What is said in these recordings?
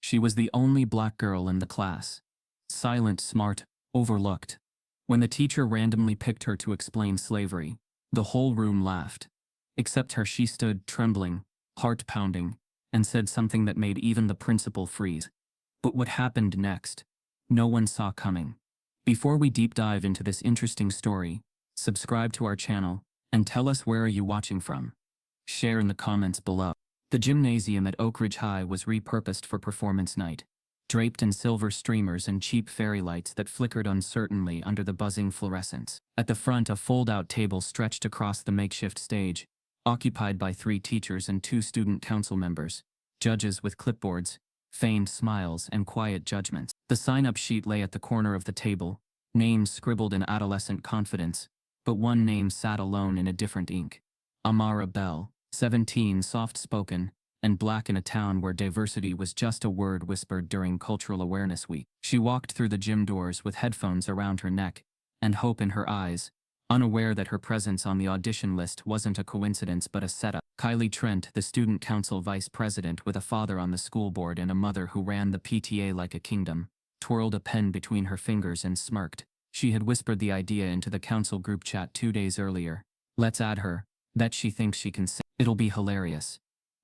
She was the only black girl in the class. Silent, smart, overlooked. When the teacher randomly picked her to explain slavery, the whole room laughed. Except her. She stood, trembling, heart pounding, and said something that made even the principal freeze. But what happened next? No one saw coming. Before we deep dive into this interesting story, subscribe to our channel, and tell us where are you watching from. Share in the comments below. The gymnasium at Oak Ridge High was repurposed for performance night, draped in silver streamers and cheap fairy lights that flickered uncertainly under the buzzing fluorescence. At the front, a fold-out table stretched across the makeshift stage, occupied by 3 teachers and 2 student council members, judges with clipboards, feigned smiles, and quiet judgments. The sign-up sheet lay at the corner of the table, names scribbled in adolescent confidence, but one name sat alone in a different ink. Amara Bell, 17, soft-spoken, and black in a town where diversity was just a word whispered during Cultural Awareness Week. She walked through the gym doors with headphones around her neck and hope in her eyes, unaware that her presence on the audition list wasn't a coincidence but a setup. Kylie Trent, the student council vice president with a father on the school board and a mother who ran the PTA like a kingdom, twirled a pen between her fingers and smirked. She had whispered the idea into the council group chat 2 days earlier. Let's add her. Bet she thinks she can sing. It'll be hilarious.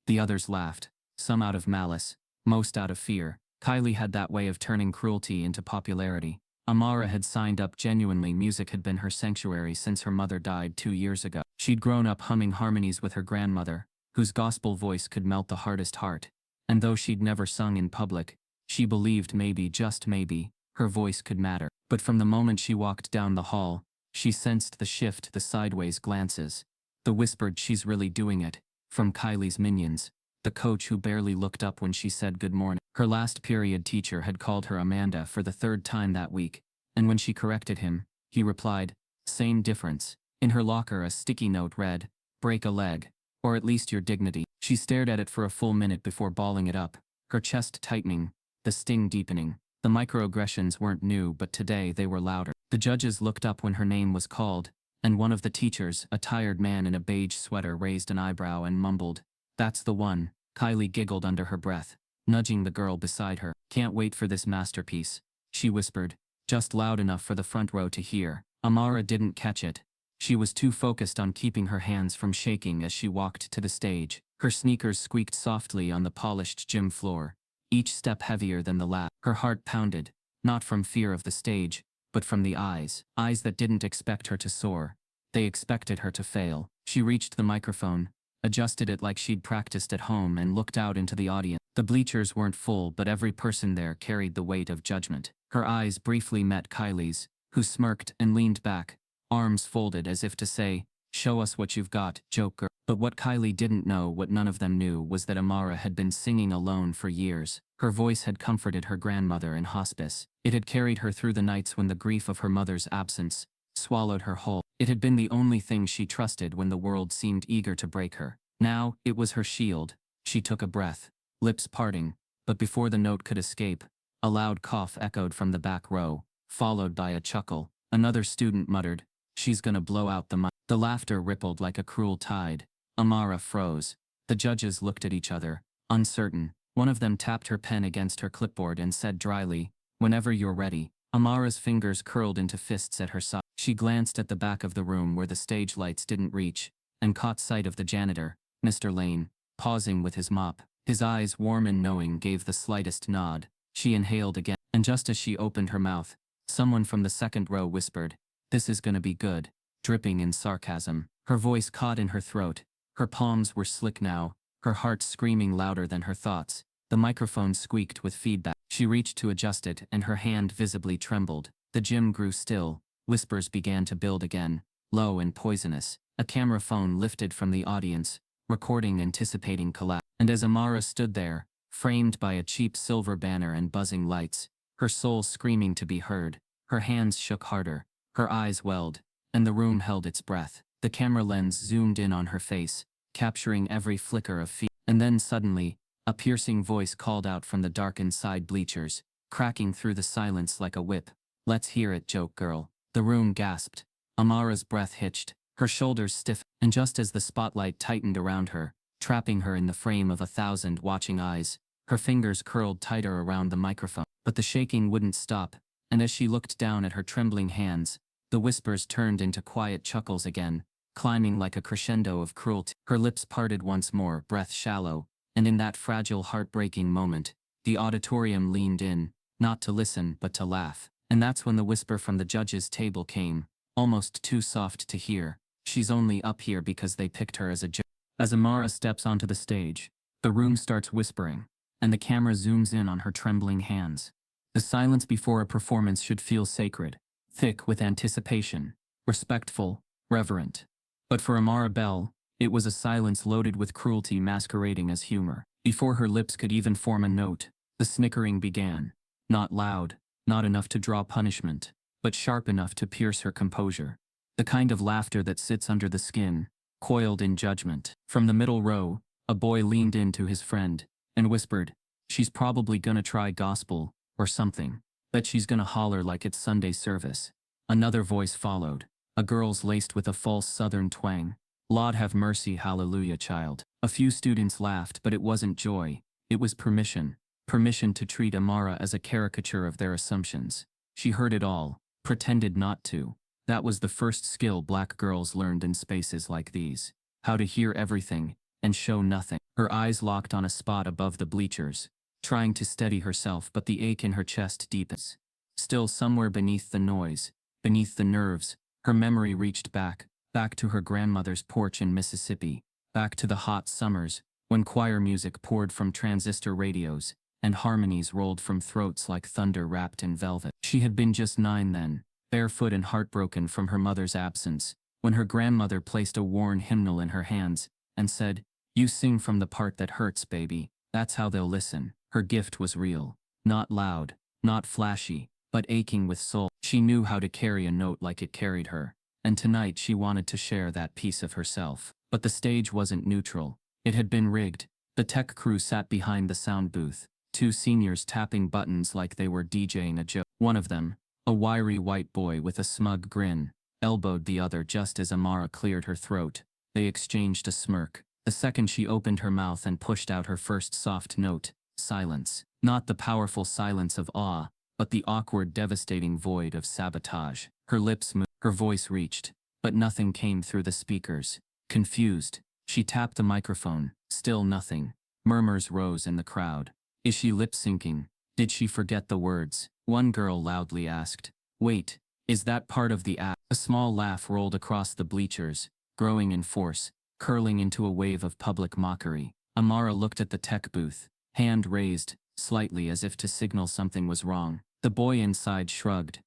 The others laughed, some out of malice, most out of fear. Kylie had that way of turning cruelty into popularity. Amara had signed up genuinely. Music had been her sanctuary since her mother died 2 years ago. She'd grown up humming harmonies with her grandmother, whose gospel voice could melt the hardest heart. And though she'd never sung in public, she believed maybe, just maybe, her voice could matter. But from the moment she walked down the hall, she sensed the shift, the sideways glances, the whispered "she's really doing it" from Kylie's minions, the coach who barely looked up when she said good morning. Her last period teacher had called her Amanda for the 3rd time that week, and when she corrected him, he replied, "Same difference." In her locker, a sticky note read, "Break a leg, or at least your dignity." She stared at it for a full minute before balling it up, her chest tightening, the sting deepening. The microaggressions weren't new, but today they were louder. The judges looked up when her name was called, and one of the teachers, a tired man in a beige sweater, raised an eyebrow and mumbled, "That's the one." Kylie giggled under her breath, nudging the girl beside her. "Can't wait for this masterpiece," she whispered, just loud enough for the front row to hear. Amara didn't catch it. She was too focused on keeping her hands from shaking as she walked to the stage. Her sneakers squeaked softly on the polished gym floor, each step heavier than the last. Her heart pounded, not from fear of the stage, but from the eyes that didn't expect her to soar. They expected her to fail. She reached the microphone, adjusted it like she'd practiced at home, and looked out into the audience. The bleachers weren't full, but every person there carried the weight of judgment. Her eyes briefly met Kylie's, who smirked and leaned back, arms folded as if to say, "Show us what you've got, joker." But what Kylie didn't know, what none of them knew, was that Amara had been singing alone for years. Her voice had comforted her grandmother in hospice. It had carried her through the nights when the grief of her mother's absence swallowed her whole. It had been the only thing she trusted when the world seemed eager to break her. Now, it was her shield. She took a breath, lips parting, but before the note could escape, a loud cough echoed from the back row, followed by a chuckle. Another student muttered, "She's gonna blow out the mic." The laughter rippled like a cruel tide. Amara froze. The judges looked at each other, uncertain. One of them tapped her pen against her clipboard and said dryly, "Whenever you're ready." Amara's fingers curled into fists at her side. She glanced at the back of the room where the stage lights didn't reach, and caught sight of the janitor, Mr. Lane, pausing with his mop. His eyes, warm and knowing, gave the slightest nod. She inhaled again, and just as she opened her mouth, someone from the second row whispered, "This is gonna be good," dripping in sarcasm. Her voice caught in her throat. Her palms were slick now, her heart screaming louder than her thoughts. The microphone squeaked with feedback. She reached to adjust it, and her hand visibly trembled. The gym grew still. Whispers began to build again, low and poisonous. A camera phone lifted from the audience, recording anticipating collapse. And as Amara stood there, framed by a cheap silver banner and buzzing lights, her soul screaming to be heard, her hands shook harder, her eyes welled, and the room held its breath. The camera lens zoomed in on her face, capturing every flicker of fear. And then suddenly, a piercing voice called out from the darkened side bleachers, cracking through the silence like a whip, "Let's hear it, joke girl." The room gasped. Amara's breath hitched, her shoulders stiff, and just as the spotlight tightened around her, trapping her in the frame of 1,000 watching eyes, Her fingers curled tighter around the microphone. But the shaking wouldn't stop, and as she looked down at her trembling hands, the whispers turned into quiet chuckles again, climbing like a crescendo of cruelty. Her lips parted once more, breath shallow, and in that fragile, heartbreaking moment, the auditorium leaned in, not to listen but to laugh. And that's when the whisper from the judge's table came, almost too soft to hear. She's only up here because they picked her as a judge. As Amara steps onto the stage, the room starts whispering, and the camera zooms in on her trembling hands. The silence before a performance should feel sacred, thick with anticipation, respectful, reverent. But for Amara Bell, it was a silence loaded with cruelty masquerading as humor. Before her lips could even form a note, the snickering began. Not loud, not enough to draw punishment, but sharp enough to pierce her composure. The kind of laughter that sits under the skin, coiled in judgment. From the middle row, a boy leaned in to his friend and whispered, "She's probably gonna try gospel, or something. Bet she's gonna holler like it's Sunday service." Another voice followed, a girl's laced with a false southern twang. "Lord have mercy, hallelujah, child." A few students laughed, but it wasn't joy, it was permission. Permission to treat Amara as a caricature of their assumptions. She heard it all, pretended not to. That was the first skill black girls learned in spaces like these. How to hear everything, and show nothing. Her eyes locked on a spot above the bleachers, trying to steady herself, but the ache in her chest deepens. Still somewhere beneath the noise, beneath the nerves, her memory reached back to her grandmother's porch in Mississippi, back to the hot summers, when choir music poured from transistor radios, and harmonies rolled from throats like thunder wrapped in velvet. She had been just 9 then, barefoot and heartbroken from her mother's absence, when her grandmother placed a worn hymnal in her hands, and said, "You sing from the part that hurts, baby, that's how they'll listen." Her gift was real, not loud, not flashy, but aching with soul. She knew how to carry a note like it carried her, and tonight she wanted to share that piece of herself. But the stage wasn't neutral, it had been rigged. The tech crew sat behind the sound booth, 2 seniors tapping buttons like they were DJing a joke. One of them, a wiry white boy with a smug grin, elbowed the other just as Amara cleared her throat. They exchanged a smirk. The second she opened her mouth and pushed out her first soft note, silence. Not the powerful silence of awe, but the awkward, devastating void of sabotage. Her lips moved, her voice reached, but nothing came through the speakers. Confused, she tapped the microphone, still nothing. Murmurs rose in the crowd. Is she lip-syncing? Did she forget the words? One girl loudly asked. Wait, is that part of the act? A small laugh rolled across the bleachers, growing in force, curling into a wave of public mockery. Amara looked at the tech booth, hand raised, slightly as if to signal something was wrong. The boy inside shrugged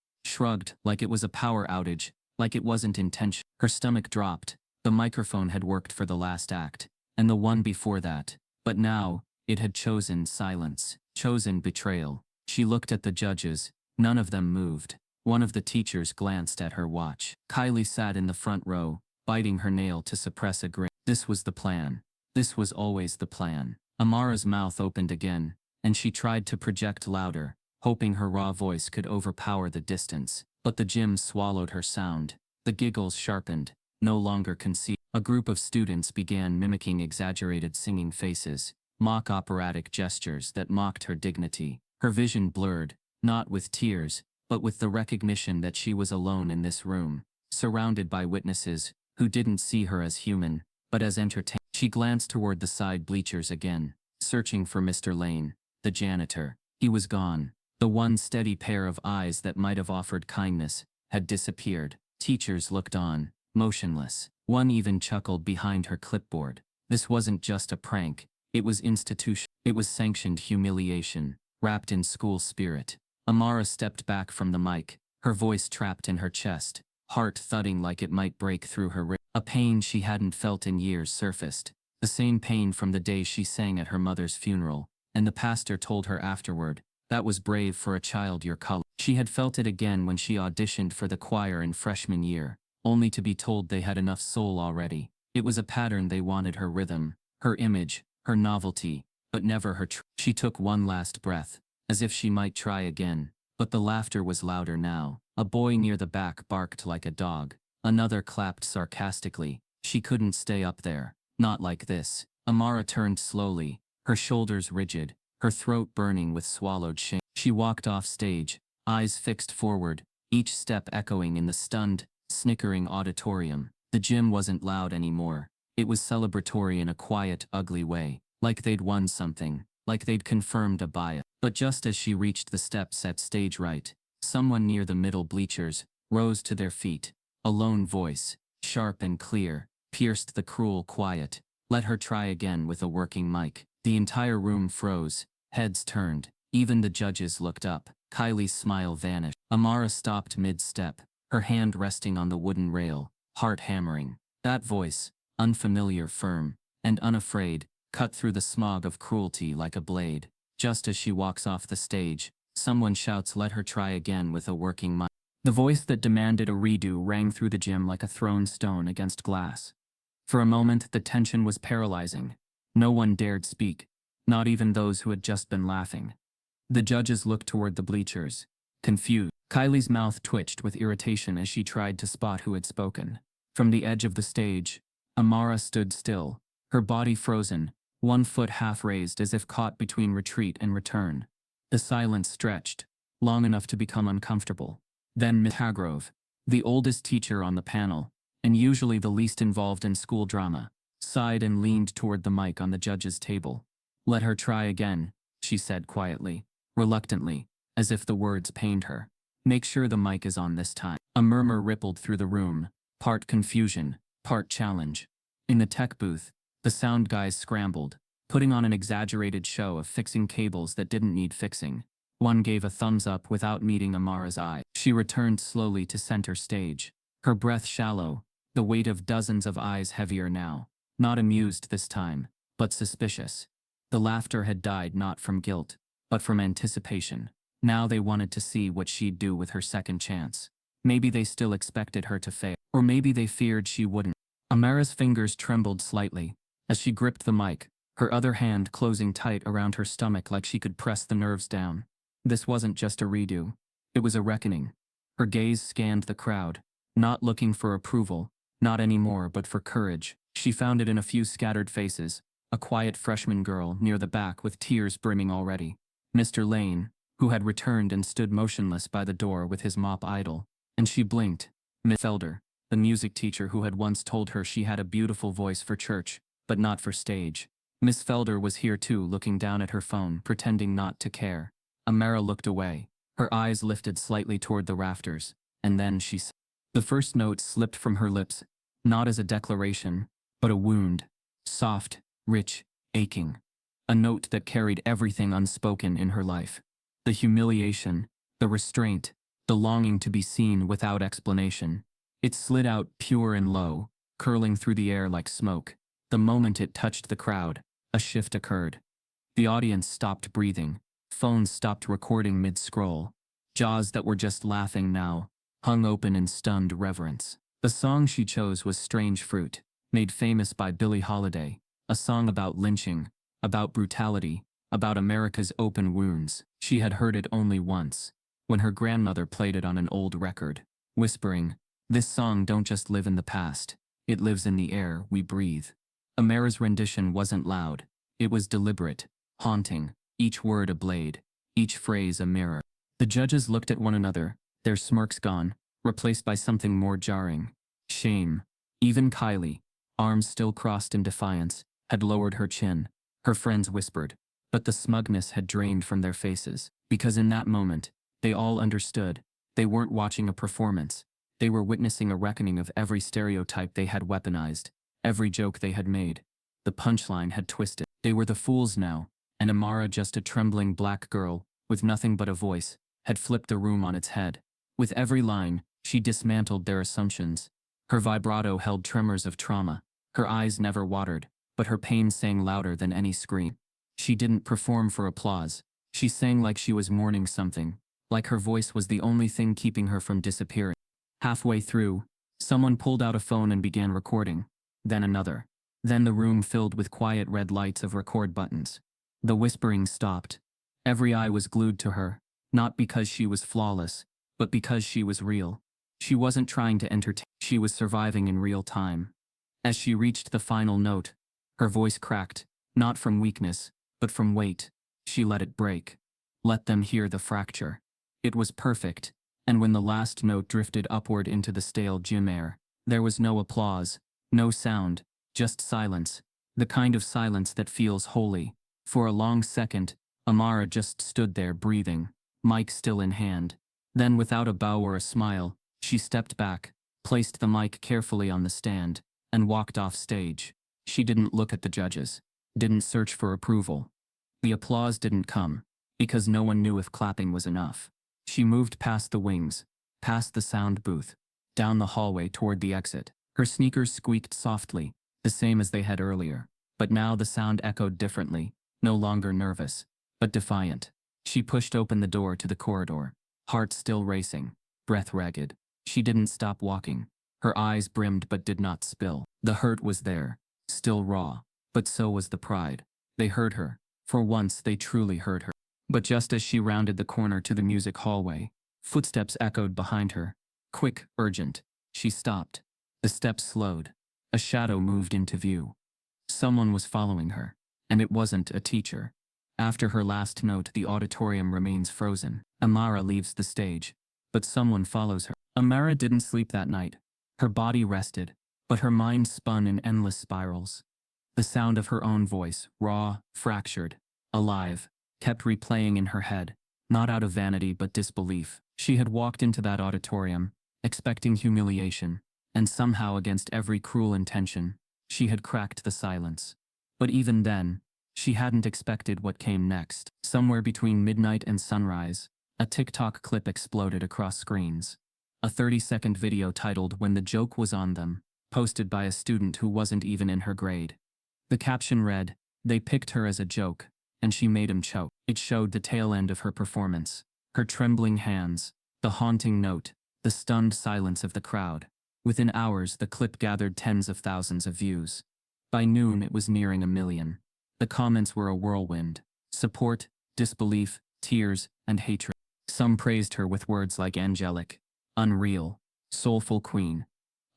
like it was a power outage, like it wasn't intentional. Her stomach dropped. The microphone had worked for the last act, and the one before that. But now, it had chosen silence, chosen betrayal. She looked at the judges, none of them moved. One of the teachers glanced at her watch. Kylie sat in the front row, biting her nail to suppress a grin. This was the plan. This was always the plan. Amara's mouth opened again, and she tried to project louder, hoping her raw voice could overpower the distance. But the gym swallowed her sound. The giggles sharpened, no longer concealed. A group of students began mimicking exaggerated singing faces, mock operatic gestures that mocked her dignity. Her vision blurred, not with tears, but with the recognition that she was alone in this room, surrounded by witnesses who didn't see her as human, but as entertainment. She glanced toward the side bleachers again, searching for Mr. Lane, the janitor. He was gone. The one steady pair of eyes that might have offered kindness had disappeared. Teachers looked on, motionless. One even chuckled behind her clipboard. This wasn't just a prank, it was institutional. It was sanctioned humiliation, wrapped in school spirit. Amara stepped back from the mic, her voice trapped in her chest, heart thudding like it might break through her ribs. A pain she hadn't felt in years surfaced. The same pain from the day she sang at her mother's funeral, and the pastor told her afterward, "That was brave for a child your color." She had felt it again when she auditioned for the choir in freshman year, only to be told they had enough soul already. It was a pattern. They wanted her rhythm, her image, her novelty, but never her truth. She took one last breath, as if she might try again, but the laughter was louder now. A boy near the back barked like a dog. Another clapped sarcastically. She couldn't stay up there. Not like this. Amara turned slowly, her shoulders rigid, her throat burning with swallowed shame. She walked off stage, eyes fixed forward, each step echoing in the stunned, snickering auditorium. The gym wasn't loud anymore. It was celebratory in a quiet, ugly way, like they'd won something, like they'd confirmed a bias. But just as she reached the steps at stage right, someone near the middle bleachers rose to their feet. A lone voice, sharp and clear, pierced the cruel quiet. Let her try again with a working mic. The entire room froze, heads turned, even the judges looked up. Kylie's smile vanished. Amara stopped mid-step, her hand resting on the wooden rail, heart hammering. That voice, unfamiliar, firm, and unafraid, cut through the smog of cruelty like a blade. Just as she walks off the stage, someone shouts, "Let her try again with a working mic." The voice that demanded a redo rang through the gym like a thrown stone against glass. For a moment, the tension was paralyzing. No one dared speak, not even those who had just been laughing. The judges looked toward the bleachers, confused. Kylie's mouth twitched with irritation as she tried to spot who had spoken. From the edge of the stage, Amara stood still, her body frozen, one foot half raised as if caught between retreat and return. The silence stretched, long enough to become uncomfortable. Then Miss Hargrove, the oldest teacher on the panel, and usually the least involved in school drama, sighed and leaned toward the mic on the judge's table. "Let her try again," she said quietly, reluctantly, as if the words pained her. "Make sure the mic is on this time." A murmur rippled through the room, part confusion, part challenge. In the tech booth, the sound guys scrambled, putting on an exaggerated show of fixing cables that didn't need fixing. One gave a thumbs up without meeting Amara's eye. She returned slowly to center stage, her breath shallow, the weight of dozens of eyes heavier now. Not amused this time, but suspicious. The laughter had died not from guilt, but from anticipation. Now they wanted to see what she'd do with her second chance. Maybe they still expected her to fail, or maybe they feared she wouldn't. Amara's fingers trembled slightly as she gripped the mic, her other hand closing tight around her stomach like she could press the nerves down. This wasn't just a redo. It was a reckoning. Her gaze scanned the crowd, not looking for approval, not anymore, but for courage. She found it in a few scattered faces, a quiet freshman girl near the back with tears brimming already. Mr. Lane, who had returned and stood motionless by the door with his mop idle, and she blinked. Miss Felder, the music teacher who had once told her she had a beautiful voice for church, but not for stage. Miss Felder was here too, looking down at her phone, pretending not to care. Amara looked away, her eyes lifted slightly toward the rafters, and then she said. The first note slipped from her lips, not as a declaration, but a wound. Soft, rich, aching. A note that carried everything unspoken in her life. The humiliation, the restraint, the longing to be seen without explanation. It slid out pure and low, curling through the air like smoke. The moment it touched the crowd, a shift occurred. The audience stopped breathing. Phones stopped recording mid-scroll. Jaws that were just laughing now hung open in stunned reverence. The song she chose was Strange Fruit, made famous by Billie Holiday, a song about lynching, about brutality, about America's open wounds. She had heard it only once, when her grandmother played it on an old record, whispering, "This song don't just live in the past, it lives in the air we breathe." Amara's rendition wasn't loud, it was deliberate, haunting, each word a blade, each phrase a mirror. The judges looked at one another, their smirks gone, replaced by something more jarring. Shame. Even Kylie, arms still crossed in defiance, had lowered her chin. Her friends whispered, but the smugness had drained from their faces, because in that moment, they all understood. They weren't watching a performance. They were witnessing a reckoning of every stereotype they had weaponized, every joke they had made. The punchline had twisted. They were the fools now, and Amara, just a trembling black girl, with nothing but a voice, had flipped the room on its head. With every line, she dismantled their assumptions. Her vibrato held tremors of trauma. Her eyes never watered, but her pain sang louder than any scream. She didn't perform for applause. She sang like she was mourning something, like her voice was the only thing keeping her from disappearing. Halfway through, someone pulled out a phone and began recording. Then another. Then the room filled with quiet red lights of record buttons. The whispering stopped. Every eye was glued to her, not because she was flawless, but because she was real. She wasn't trying to entertain, she was surviving in real time. As she reached the final note, her voice cracked, not from weakness, but from weight. She let it break. Let them hear the fracture. It was perfect, and when the last note drifted upward into the stale gym air, there was no applause, no sound, just silence, the kind of silence that feels holy. For a long second, Amara just stood there breathing, mic still in hand. Then without a bow or a smile, she stepped back, placed the mic carefully on the stand, and walked off stage. She didn't look at the judges, didn't search for approval. The applause didn't come, because no one knew if clapping was enough. She moved past the wings, past the sound booth, down the hallway toward the exit. Her sneakers squeaked softly, the same as they had earlier, but now the sound echoed differently, no longer nervous, but defiant. She pushed open the door to the corridor, heart still racing, breath ragged. She didn't stop walking. Her eyes brimmed but did not spill. The hurt was there, still raw, but so was the pride. They heard her. For once they truly heard her. But just as she rounded the corner to the music hallway, footsteps echoed behind her. Quick, urgent. She stopped. The steps slowed. A shadow moved into view. Someone was following her, and it wasn't a teacher. After her last note, the auditorium remains frozen. Amara leaves the stage, but someone follows her. Amara didn't sleep that night. Her body rested, but her mind spun in endless spirals. The sound of her own voice, raw, fractured, alive, kept replaying in her head, not out of vanity but disbelief. She had walked into that auditorium, expecting humiliation, and somehow against every cruel intention, she had cracked the silence. But even then, she hadn't expected what came next. Somewhere between midnight and sunrise, a TikTok clip exploded across screens. A 30-second video titled "When the Joke Was on Them," posted by a student who wasn't even in her grade. The caption read, "They picked her as a joke, and she made him choke." It showed the tail end of her performance, her trembling hands, the haunting note, the stunned silence of the crowd. Within hours, the clip gathered tens of thousands of views. By noon, it was nearing 1 million. The comments were a whirlwind. Support, disbelief, tears, and hatred. Some praised her with words like angelic, unreal, soulful queen.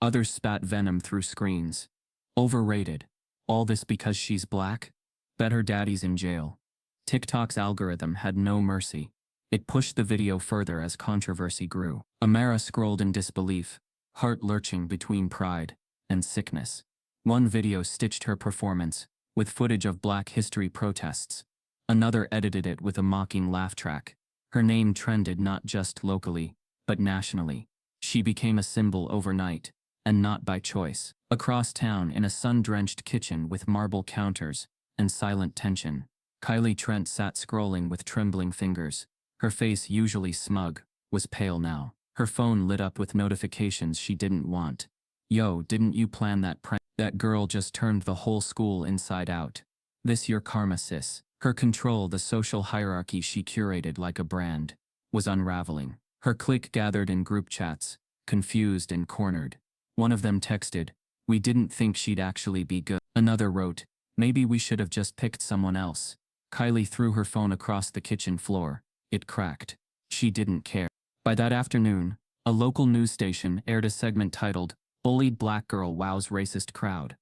Others spat venom through screens. Overrated. All this because she's black? Bet her daddy's in jail. TikTok's algorithm had no mercy. It pushed the video further as controversy grew. Amara scrolled in disbelief, heart lurching between pride and sickness. One video stitched her performance, with footage of Black History protests. Another edited it with a mocking laugh track. Her name trended not just locally, but nationally. She became a symbol overnight, and not by choice. Across town, in a sun-drenched kitchen with marble counters and silent tension, Kylie Trent sat scrolling with trembling fingers. Her face, usually smug, was pale now. Her phone lit up with notifications she didn't want. "Yo, didn't you plan that prank? That girl just turned the whole school inside out. This your karma, sis." Her control, the social hierarchy she curated like a brand, was unraveling. Her clique gathered in group chats, confused and cornered. One of them texted, "We didn't think she'd actually be good." Another wrote, "Maybe we should have just picked someone else." Kylie threw her phone across the kitchen floor. It cracked. She didn't care. By that afternoon, a local news station aired a segment titled, "Bullied Black Girl Wows Racist Crowd."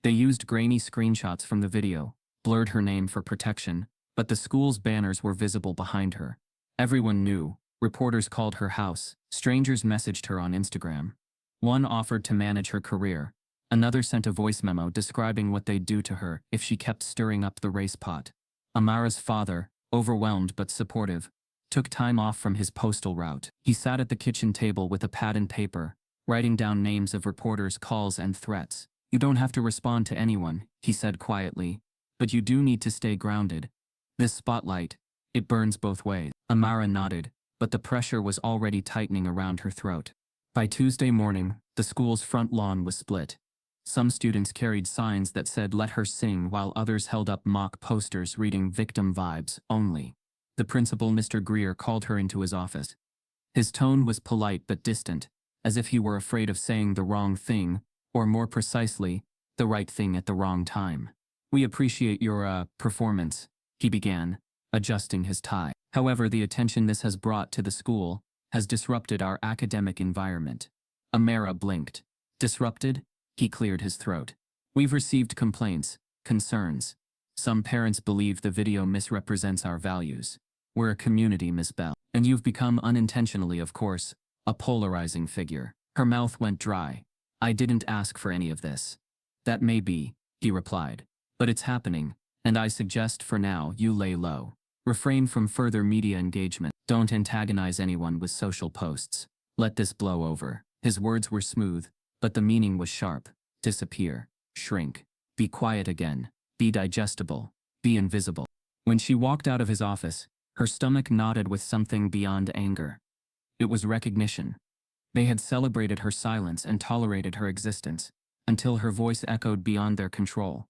They used grainy screenshots from the video, blurred her name for protection, but the school's banners were visible behind her. Everyone knew. Reporters called her house. Strangers messaged her on Instagram. One offered to manage her career. Another sent a voice memo describing what they'd do to her if she kept stirring up the race pot. Amara's father, overwhelmed but supportive, took time off from his postal route. He sat at the kitchen table with a pad and paper, writing down names of reporters' calls and threats. "You don't have to respond to anyone," he said quietly, "but you do need to stay grounded. This spotlight, it burns both ways." Amara nodded, but the pressure was already tightening around her throat. By Tuesday morning, the school's front lawn was split. Some students carried signs that said "Let her sing," while others held up mock posters reading "Victim vibes only." The principal, Mr. Greer, called her into his office. His tone was polite but distant, as if he were afraid of saying the wrong thing, or more precisely, the right thing at the wrong time. "We appreciate your, performance," he began, adjusting his tie. "However, the attention this has brought to the school has disrupted our academic environment." Amara blinked. "Disrupted?" He cleared his throat. "We've received complaints, concerns. Some parents believe the video misrepresents our values. We're a community, Miss Bell. And you've become unintentionally, of course, a polarizing figure. Her mouth went dry. I didn't ask for any of this. That may be, he replied. But it's happening, and I suggest for now you lay low. Refrain from further media engagement. Don't antagonize anyone with social posts. Let this blow over. His words were smooth, but the meaning was sharp. Disappear. Shrink. Be quiet again. Be digestible. Be invisible. When she walked out of his office, her stomach knotted with something beyond anger. It was recognition. They had celebrated her silence and tolerated her existence, until her voice echoed beyond their control.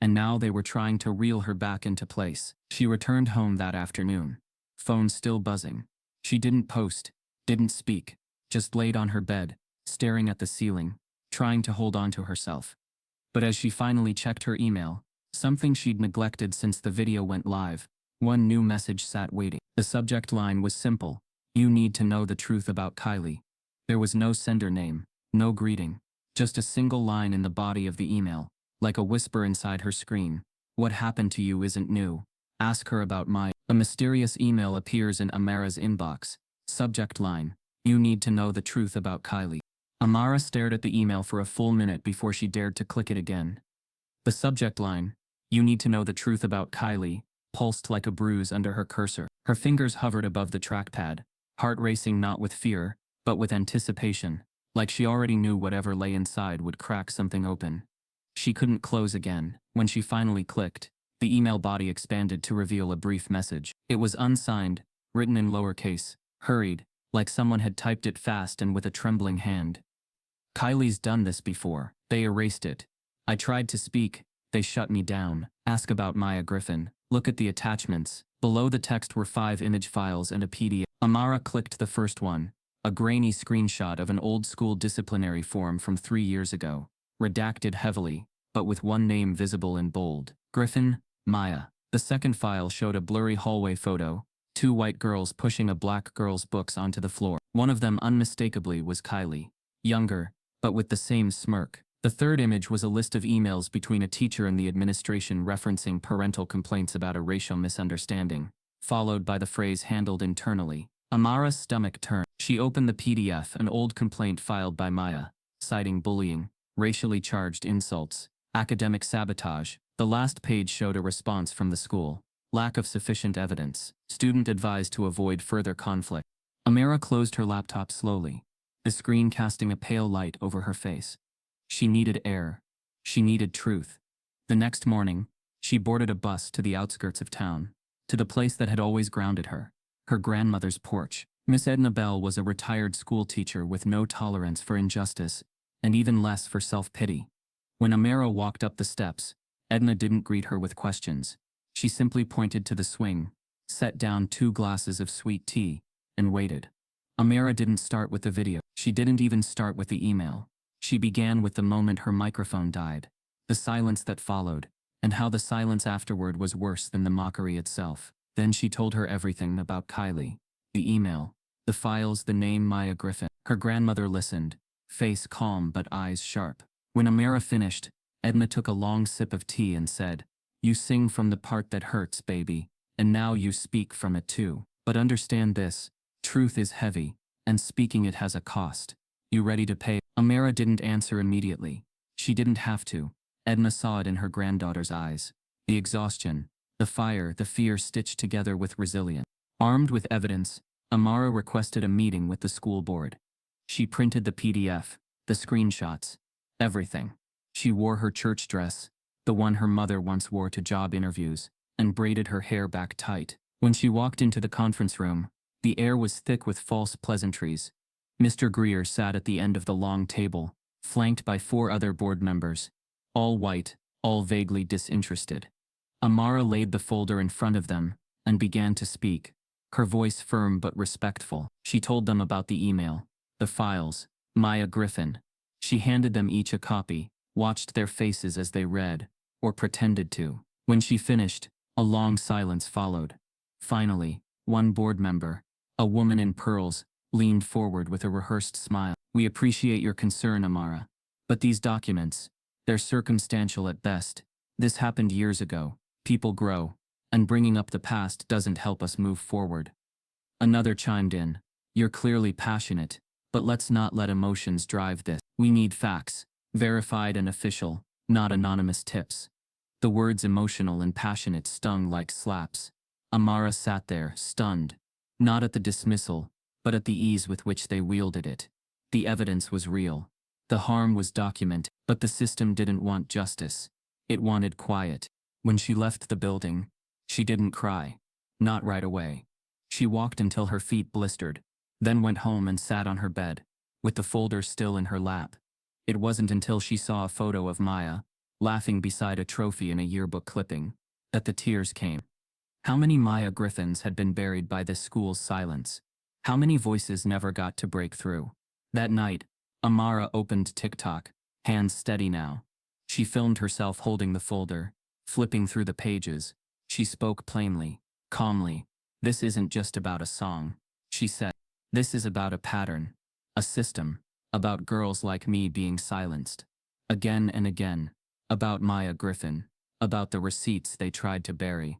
And now they were trying to reel her back into place. She returned home that afternoon. Phone still buzzing. She didn't post, didn't speak, just laid on her bed, staring at the ceiling, trying to hold on to herself. But as she finally checked her email, something she'd neglected since the video went live, one new message sat waiting. The subject line was simple: you need to know the truth about Kylie. There was no sender name, no greeting, just a single line in the body of the email, like a whisper inside her screen. What happened to you isn't new. Ask her about Maya. A mysterious email appears in Amara's inbox. Subject line: you need to know the truth about Kylie. Amara stared at the email for a full minute before she dared to click it again. The subject line, you need to know the truth about Kylie, pulsed like a bruise under her cursor. Her fingers hovered above the trackpad, heart racing not with fear, but with anticipation, like she already knew whatever lay inside would crack something open. She couldn't close again. When she finally clicked, the email body expanded to reveal a brief message. It was unsigned, written in lowercase, hurried, like someone had typed it fast and with a trembling hand. Kylie's done this before. They erased it. I tried to speak. They shut me down. Ask about Maya Griffin. Look at the attachments. Below the text were 5 image files and a PDF. Amara clicked the first one, a grainy screenshot of an old-school disciplinary form from 3 years ago, redacted heavily, but with one name visible in bold. Griffin, Maya. The second file showed a blurry hallway photo, 2 white girls pushing a black girl's books onto the floor. One of them unmistakably was Kylie. Younger, but with the same smirk. The third image was a list of emails between a teacher and the administration referencing parental complaints about a racial misunderstanding, followed by the phrase handled internally. Amara's stomach turned. She opened the PDF, an old complaint filed by Maya, citing bullying, racially charged insults, academic sabotage. The last page showed a response from the school. Lack of sufficient evidence. Student advised to avoid further conflict. Amara closed her laptop slowly, the screen casting a pale light over her face. She needed air. She needed truth. The next morning, she boarded a bus to the outskirts of town, to the place that had always grounded her, her grandmother's porch. Miss Edna Bell was a retired school teacher with no tolerance for injustice, and even less for self-pity. When Amara walked up the steps, Edna didn't greet her with questions. She simply pointed to the swing, set down 2 glasses of sweet tea, and waited. Amara didn't start with the video. She didn't even start with the email. She began with the moment her microphone died, the silence that followed, and how the silence afterward was worse than the mockery itself. Then she told her everything about Kylie. The email, the files, the name Maya Griffin. Her grandmother listened, face calm but eyes sharp. When Amara finished, Edna took a long sip of tea and said, "You sing from the part that hurts, baby, and now you speak from it too. But understand this, truth is heavy, and speaking it has a cost. You ready to pay?" Amara didn't answer immediately. She didn't have to. Edna saw it in her granddaughter's eyes. The exhaustion, the fire, the fear stitched together with resilience. Armed with evidence, Amara requested a meeting with the school board. She printed the PDF, the screenshots, everything. She wore her church dress, the one her mother once wore to job interviews, and braided her hair back tight. When she walked into the conference room, the air was thick with false pleasantries. Mr. Greer sat at the end of the long table, flanked by 4 other board members, all white, all vaguely disinterested. Amara laid the folder in front of them and began to speak, her voice firm but respectful. She told them about the email, the files, Maya Griffin. She handed them each a copy, watched their faces as they read, or pretended to. When she finished, a long silence followed. Finally, one board member, a woman in pearls, leaned forward with a rehearsed smile. "We appreciate your concern, Amara. But these documents, they're circumstantial at best. This happened years ago. People grow, and bringing up the past doesn't help us move forward. Another chimed in. You're clearly passionate, but let's not let emotions drive this. We need facts, verified and official, not anonymous tips. The words emotional and passionate stung like slaps. Amara sat there, stunned, not at the dismissal, but at the ease with which they wielded it. The evidence was real. The harm was documented, but the system didn't want justice. It wanted quiet. When she left the building, she didn't cry. Not right away. She walked until her feet blistered, then went home and sat on her bed, with the folder still in her lap. It wasn't until she saw a photo of Maya, laughing beside a trophy in a yearbook clipping, that the tears came. How many Maya Griffins had been buried by this school's silence? How many voices never got to break through? That night, Amara opened TikTok, hands steady now. She filmed herself holding the folder, flipping through the pages. She spoke plainly, calmly. This isn't just about a song, she said. This is about a pattern, a system, about girls like me being silenced. Again and again, about Maya Griffin, about the receipts they tried to bury.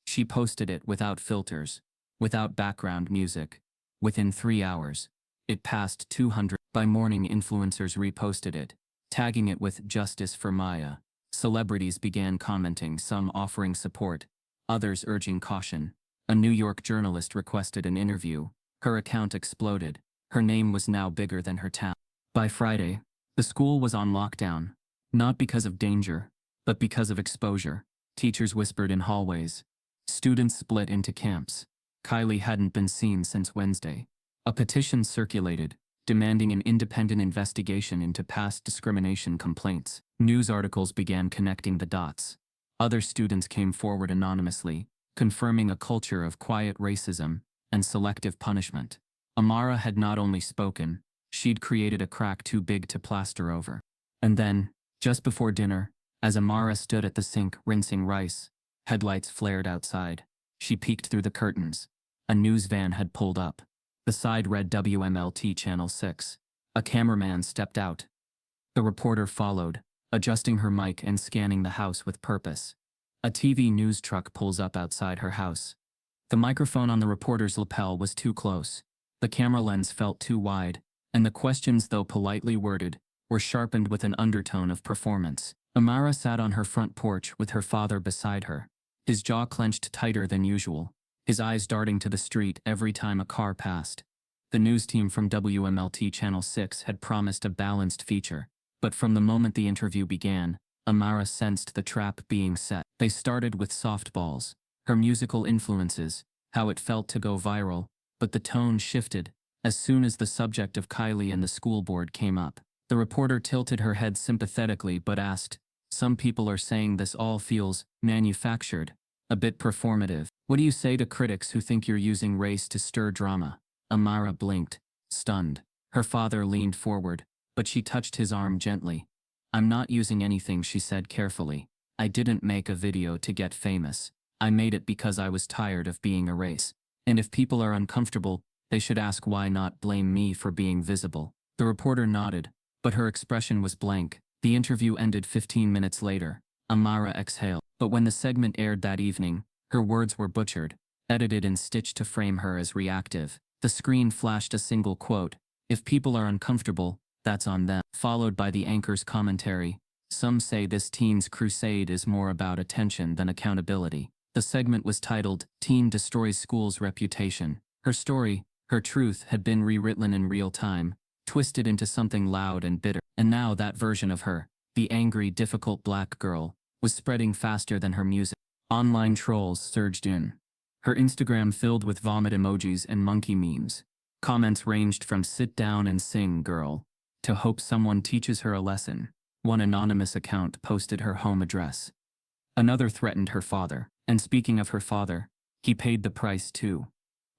She posted it without filters, without background music. Within 3 hours, it passed 200. By morning, influencers reposted it, tagging it with "Justice for Maya." Celebrities began commenting, some offering support, others urging caution. A New York journalist requested an interview. Her account exploded. Her name was now bigger than her town. By Friday, the school was on lockdown, not because of danger, but because of exposure. Teachers whispered in hallways. Students split into camps. Kylie hadn't been seen since Wednesday. A petition circulated, demanding an independent investigation into past discrimination complaints. News articles began connecting the dots. Other students came forward anonymously, confirming a culture of quiet racism and selective punishment. Amara had not only spoken, she'd created a crack too big to plaster over. And then, just before dinner, as Amara stood at the sink rinsing rice, headlights flared outside. She peeked through the curtains. A news van had pulled up. The side read WMLT Channel 6. A cameraman stepped out. The reporter followed, adjusting her mic and scanning the house with purpose. A TV news truck pulls up outside her house. The microphone on the reporter's lapel was too close. The camera lens felt too wide, and the questions, though politely worded, were sharpened with an undertone of performance. Amara sat on her front porch with her father beside her, his jaw clenched tighter than usual, his eyes darting to the street every time a car passed. The news team from WMLT Channel 6 had promised a balanced feature, but from the moment the interview began, Amara sensed the trap being set. They started with softballs, her musical influences, how it felt to go viral, but the tone shifted as soon as the subject of Kylie and the school board came up. The reporter tilted her head sympathetically but asked, "Some people are saying this all feels manufactured, a bit performative. What do you say to critics who think you're using race to stir drama?" Amara blinked, stunned. Her father leaned forward, but she touched his arm gently. "I'm not using anything," she said carefully. "I didn't make a video to get famous. I made it because I was tired of being a race. And if people are uncomfortable, they should ask why not blame me for being visible." The reporter nodded, but her expression was blank. The interview ended 15 minutes later. Amara exhaled. But when the segment aired that evening, her words were butchered, edited and stitched to frame her as reactive. The screen flashed a single quote, "If people are uncomfortable, that's on them," followed by the anchor's commentary, "Some say this teen's crusade is more about attention than accountability." The segment was titled, "Teen Destroys School's Reputation." Her story, her truth, had been rewritten in real time, twisted into something loud and bitter. And now that version of her, the angry, difficult black girl, was spreading faster than her music. Online trolls surged in. Her Instagram filled with vomit emojis and monkey memes. Comments ranged from "sit down and sing, girl," to "hope someone teaches her a lesson." One anonymous account posted her home address. Another threatened her father. And speaking of her father, he paid the price too.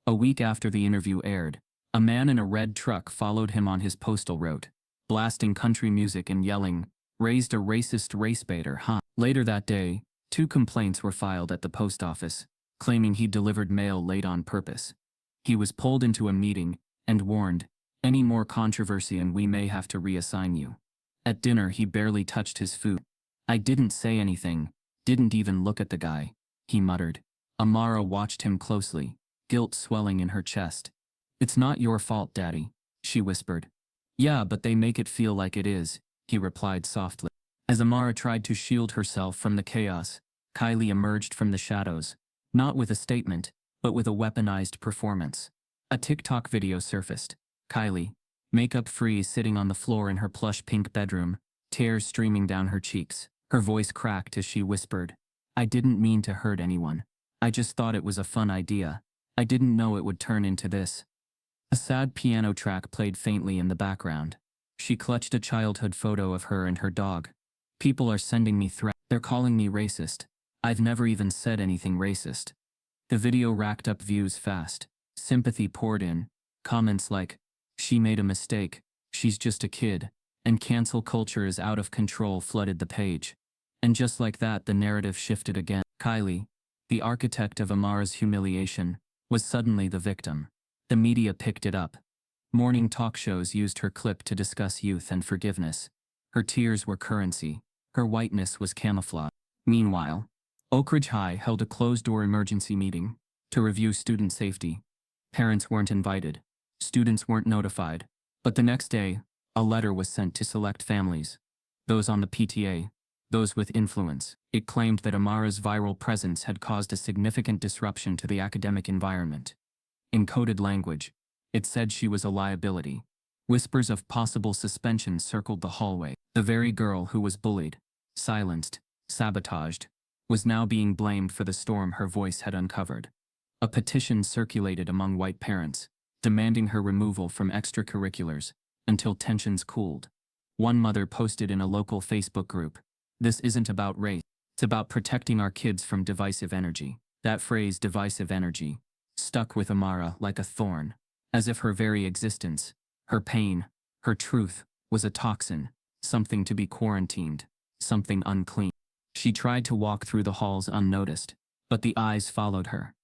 A week after the interview aired, a man in a red truck followed him on his postal route, blasting country music and yelling, "Raised a racist race baiter, huh?" Later that day, 2 complaints were filed at the post office, claiming he delivered mail late on purpose. He was pulled into a meeting and warned, "Any more controversy and we may have to reassign you." At dinner he barely touched his food. "I didn't say anything," Didn't even look at the guy, he muttered. Amara watched him closely, guilt swelling in her chest. It's not your fault, Daddy, she whispered. Yeah, but they make it feel like it is, he replied softly. As Amara tried to shield herself from the chaos, Kylie emerged from the shadows, not with a statement, but with a weaponized performance. A TikTok video surfaced. Kylie, makeup-free, sitting on the floor in her plush pink bedroom, tears streaming down her cheeks. Her voice cracked as she whispered, I didn't mean to hurt anyone. I just thought it was a fun idea. I didn't know it would turn into this. A sad piano track played faintly in the background. She clutched a childhood photo of her and her dog. People are sending me threats. They're calling me racist. I've never even said anything racist. The video racked up views fast. Sympathy poured in. Comments like, she made a mistake, she's just a kid, and cancel culture is out of control flooded the page. And just like that, the narrative shifted again. Kylie, the architect of Amara's humiliation, was suddenly the victim. The media picked it up. Morning talk shows used her clip to discuss youth and forgiveness. Her tears were currency. Her whiteness was camouflage. Meanwhile, Oak Ridge High held a closed-door emergency meeting to review student safety. Parents weren't invited. Students weren't notified. But the next day, a letter was sent to select families. Those on the PTA, those with influence. It claimed that Amara's viral presence had caused a significant disruption to the academic environment. In coded language, it said she was a liability. Whispers of possible suspension circled the hallway. The very girl who was bullied, silenced, sabotaged, was now being blamed for the storm her voice had uncovered. A petition circulated among white parents, demanding her removal from extracurriculars until tensions cooled. One mother posted in a local Facebook group, "This isn't about race, it's about protecting our kids from divisive energy." That phrase, divisive energy, stuck with Amara like a thorn, as if her very existence, her pain, her truth, was a toxin, something to be quarantined, something unclean. She tried to walk through the halls unnoticed, but the eyes followed her.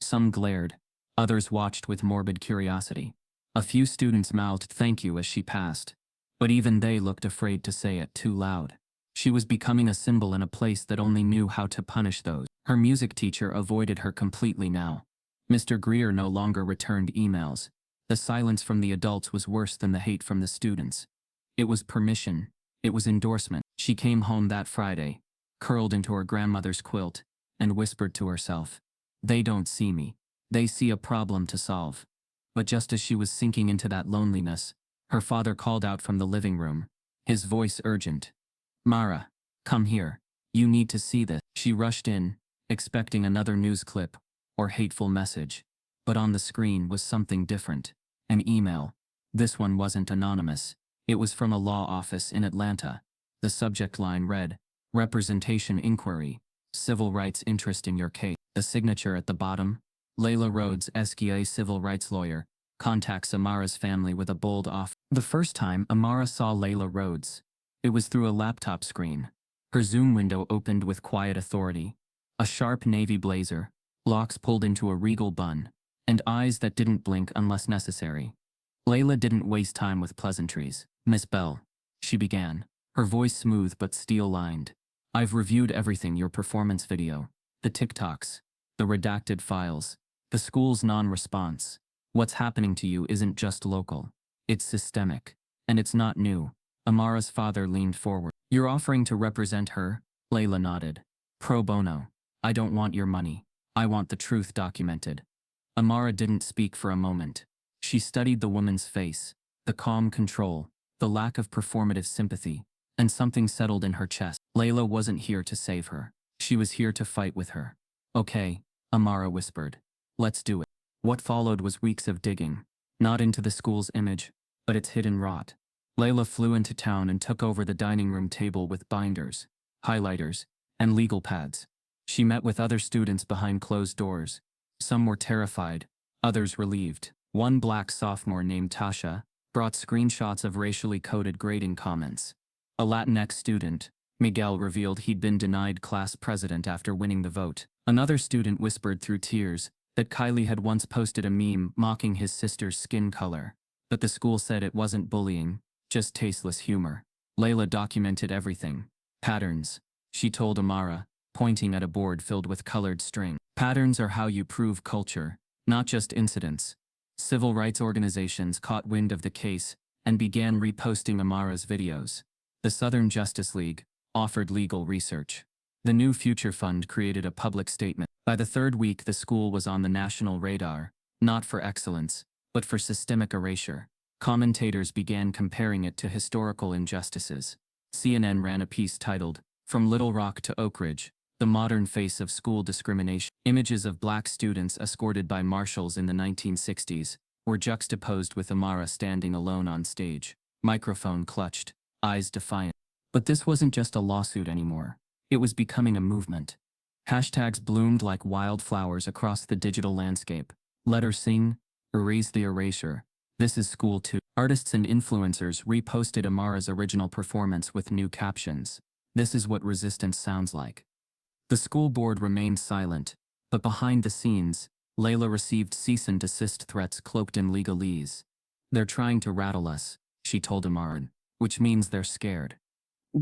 Some glared, others watched with morbid curiosity. A few students mouthed thank you as she passed, but even they looked afraid to say it too loud. She was becoming a symbol in a place that only knew how to punish those. Her music teacher avoided her completely now. Mr. Greer no longer returned emails. The silence from the adults was worse than the hate from the students. It was permission. It was endorsement. She came home that Friday, curled into her grandmother's quilt, and whispered to herself, they don't see me. They see a problem to solve. But just as she was sinking into that loneliness, her father called out from the living room, his voice urgent. Mara, come here. You need to see this. She rushed in, expecting another news clip or hateful message. But on the screen was something different. An email. This one wasn't anonymous. It was from a law office in Atlanta. The subject line read, Representation Inquiry, Civil Rights Interest in Your Case. The signature at the bottom, Layla Rhodes, SKA civil rights lawyer, contacts Amara's family with a bold offer. The first time Amara saw Layla Rhodes, it was through a laptop screen. Her Zoom window opened with quiet authority. A sharp navy blazer, locks pulled into a regal bun, and eyes that didn't blink unless necessary. Layla didn't waste time with pleasantries. Miss Bell, she began, her voice smooth but steel-lined. I've reviewed everything, your performance video, the TikToks, the redacted files, the school's non-response. What's happening to you isn't just local. It's systemic. And it's not new. Amara's father leaned forward. You're offering to represent her? Layla nodded. Pro bono. I don't want your money. I want the truth documented. Amara didn't speak for a moment. She studied the woman's face, the calm control, the lack of performative sympathy, and something settled in her chest. Layla wasn't here to save her. She was here to fight with her. Okay, Amara whispered. Let's do it. What followed was weeks of digging, not into the school's image, but its hidden rot. Layla flew into town and took over the dining room table with binders, highlighters, and legal pads. She met with other students behind closed doors. Some were terrified, others relieved. One black sophomore named Tasha brought screenshots of racially coded grading comments. A Latinx student, Miguel, revealed he'd been denied class president after winning the vote. Another student whispered through tears that Kylie had once posted a meme mocking his sister's skin color, but the school said it wasn't bullying, just tasteless humor. Layla documented everything. Patterns, she told Amara, pointing at a board filled with colored string. Patterns are how you prove culture, not just incidents. Civil rights organizations caught wind of the case and began reposting Amara's videos. The Southern Justice League offered legal research. The New Future Fund created a public statement. By the third week, the school was on the national radar, not for excellence, but for systemic erasure. Commentators began comparing it to historical injustices. CNN ran a piece titled, "From Little Rock to Oak Ridge, the Modern Face of School Discrimination." Images of black students escorted by marshals in the 1960s were juxtaposed with Amara standing alone on stage, microphone clutched, eyes defiant. But this wasn't just a lawsuit anymore. It was becoming a movement. Hashtags bloomed like wildflowers across the digital landscape. Let her sing, erase the erasure. This is school too. Artists and influencers reposted Amara's original performance with new captions. This is what resistance sounds like. The school board remained silent, but behind the scenes, Layla received cease and desist threats cloaked in legalese. "They're trying to rattle us," she told Amara, "which means they're scared."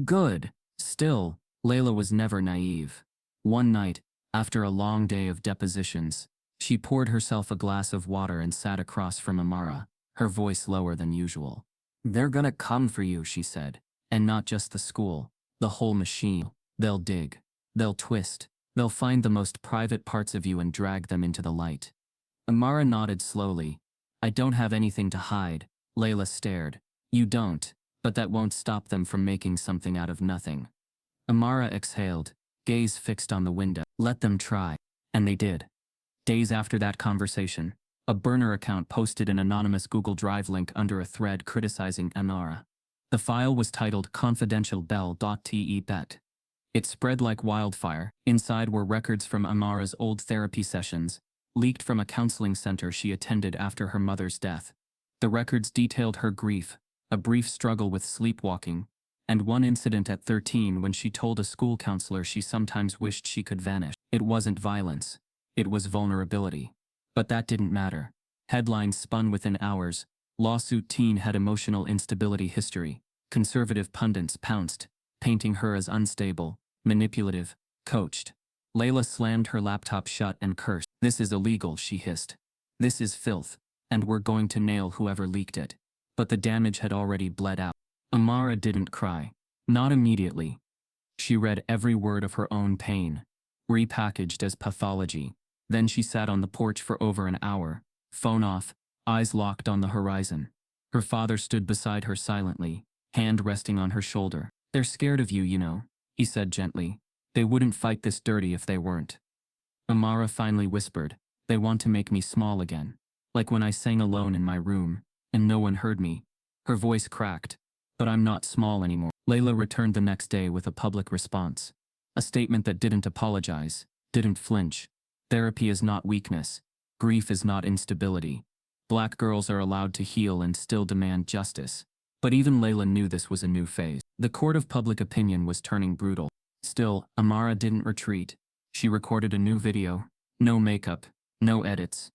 Good. Still, Layla was never naive. One night, after a long day of depositions, she poured herself a glass of water and sat across from Amara, her voice lower than usual. "They're gonna come for you," she said. "And not just the school, the whole machine. They'll dig. They'll twist. They'll find the most private parts of you and drag them into the light." Amara nodded slowly. "I don't have anything to hide." Layla stared. "You don't, but that won't stop them from making something out of nothing." Amara exhaled, gaze fixed on the window. "Let them try." And they did. Days after that conversation, a burner account posted an anonymous Google Drive link under a thread criticizing Amara. The file was titled confidentialbell.te-bet. It spread like wildfire. Inside were records from Amara's old therapy sessions, leaked from a counseling center she attended after her mother's death. The records detailed her grief, a brief struggle with sleepwalking, and one incident at 13 when she told a school counselor she sometimes wished she could vanish. It wasn't violence. It was vulnerability. But that didn't matter. Headlines spun within hours. Lawsuit teen had emotional instability history. Conservative pundits pounced, painting her as unstable, manipulative, coached. Layla slammed her laptop shut and cursed. "This is illegal," she hissed. "This is filth, and we're going to nail whoever leaked it." But the damage had already bled out. Amara didn't cry. Not immediately. She read every word of her own pain, repackaged as pathology. Then she sat on the porch for over an hour, phone off, eyes locked on the horizon. Her father stood beside her silently, hand resting on her shoulder. "They're scared of you, you know," he said gently. "They wouldn't fight this dirty if they weren't." Amara finally whispered, "They want to make me small again. Like when I sang alone in my room, and no one heard me." Her voice cracked. "But I'm not small anymore." Layla returned the next day with a public response. A statement that didn't apologize, didn't flinch. Therapy is not weakness. Grief is not instability. Black girls are allowed to heal and still demand justice. But even Layla knew this was a new phase. The court of public opinion was turning brutal. Still, Amara didn't retreat. She recorded a new video. No makeup, no edits.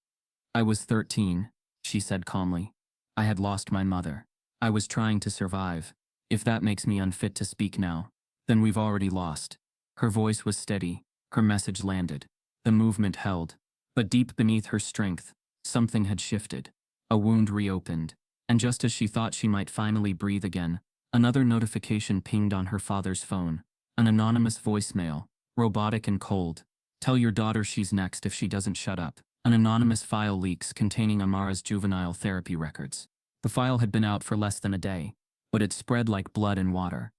"I was 13, she said calmly. "I had lost my mother. I was trying to survive. If that makes me unfit to speak now, then we've already lost." Her voice was steady. Her message landed. The movement held. But deep beneath her strength, something had shifted. A wound reopened. And just as she thought she might finally breathe again, another notification pinged on her father's phone. An anonymous voicemail, robotic and cold. "Tell your daughter she's next if she doesn't shut up." An anonymous file leaks containing Amara's juvenile therapy records. The file had been out for less than a day, but it spread like blood in water.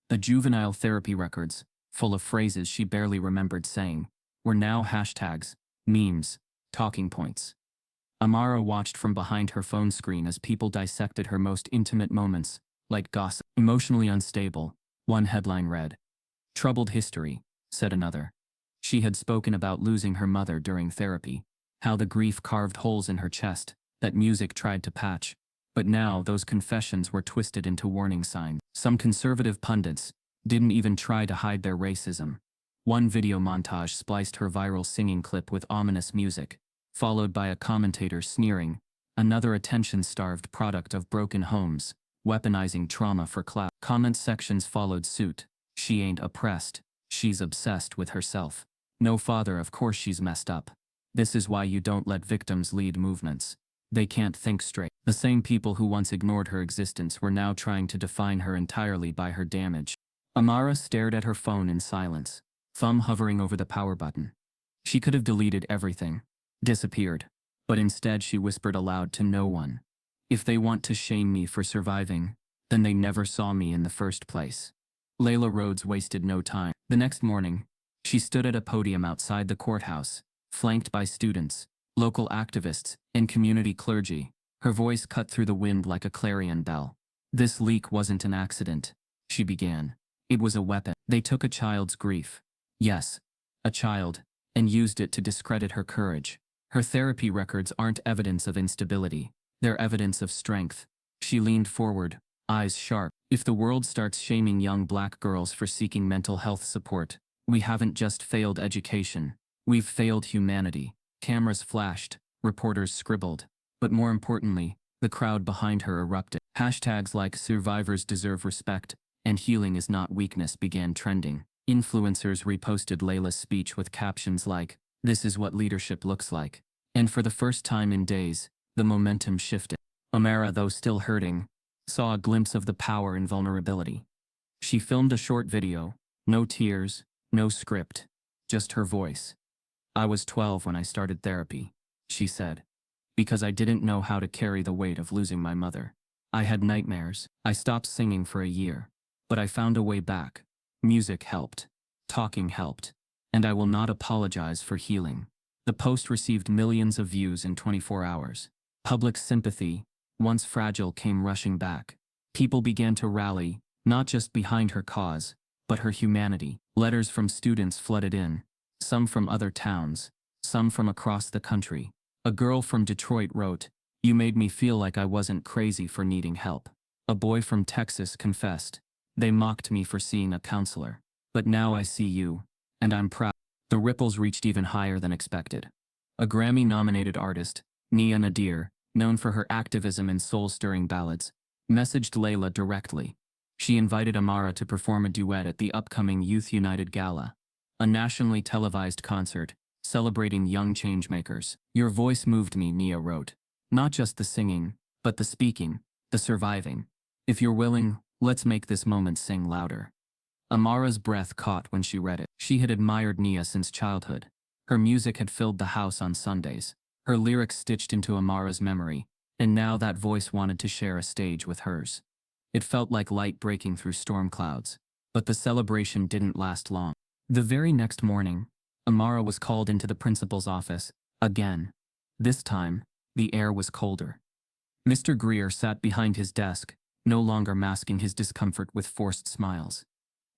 The juvenile therapy records, full of phrases she barely remembered saying, were now hashtags, memes, talking points. Amara watched from behind her phone screen as people dissected her most intimate moments, like gossip. "Emotionally unstable," one headline read. "Troubled history," said another. She had spoken about losing her mother during therapy, how the grief carved holes in her chest that music tried to patch. But now those confessions were twisted into warning signs. Some conservative pundits didn't even try to hide their racism. One video montage spliced her viral singing clip with ominous music, followed by a commentator sneering, "Another attention-starved product of broken homes, weaponizing trauma for clout." Comment sections followed suit. "She ain't oppressed. She's obsessed with herself. No father, of course she's messed up. This is why you don't let victims lead movements. They can't think straight. The same people who once ignored her existence were now trying to define her entirely by her damage. Amara stared at her phone in silence, thumb hovering over the power button. She could have deleted everything, disappeared, but instead she whispered aloud to no one. If they want to shame me for surviving, then they never saw me in the first place. Layla Rhodes wasted no time. The next morning, she stood at a podium outside the courthouse, flanked by students, local activists, and community clergy. Her voice cut through the wind like a clarion bell. This leak wasn't an accident, she began. It was a weapon. They took a child's grief. Yes, a child, and used it to discredit her courage. Her therapy records aren't evidence of instability. They're evidence of strength. She leaned forward, eyes sharp. If the world starts shaming young black girls for seeking mental health support, we haven't just failed education. We've failed humanity. Cameras flashed, reporters scribbled. But more importantly, the crowd behind her erupted. Hashtags like "survivors deserve respect" and "healing is not weakness" began trending. Influencers reposted Layla's speech with captions like, "This is what leadership looks like." And for the first time in days, the momentum shifted. Amara, though still hurting, saw a glimpse of the power in vulnerability. She filmed a short video, no tears, no script, just her voice. "I was 12 when I started therapy," she said, "because I didn't know how to carry the weight of losing my mother. I had nightmares. I stopped singing for a year, but I found a way back. Music helped. Talking helped. And I will not apologize for healing." The post received millions of views in 24 hours. Public sympathy, once fragile, came rushing back. People began to rally, not just behind her cause, but her humanity. Letters from students flooded in, some from other towns, some from across the country. A girl from Detroit wrote, "You made me feel like I wasn't crazy for needing help." A boy from Texas confessed, "They mocked me for seeing a counselor. But now I see you, and I'm proud." The ripples reached even higher than expected. A Grammy-nominated artist, Nia Nadir, known for her activism and soul-stirring ballads, messaged Layla directly. She invited Amara to perform a duet at the upcoming Youth United Gala, a nationally televised concert celebrating young changemakers. "Your voice moved me," Nia wrote. "Not just the singing, but the speaking, the surviving. If you're willing, let's make this moment sing louder." Amara's breath caught when she read it. She had admired Nia since childhood. Her music had filled the house on Sundays, her lyrics stitched into Amara's memory, and now that voice wanted to share a stage with hers. It felt like light breaking through storm clouds. But the celebration didn't last long. The very next morning, Amara was called into the principal's office, again. This time, the air was colder. Mr. Greer sat behind his desk, no longer masking his discomfort with forced smiles.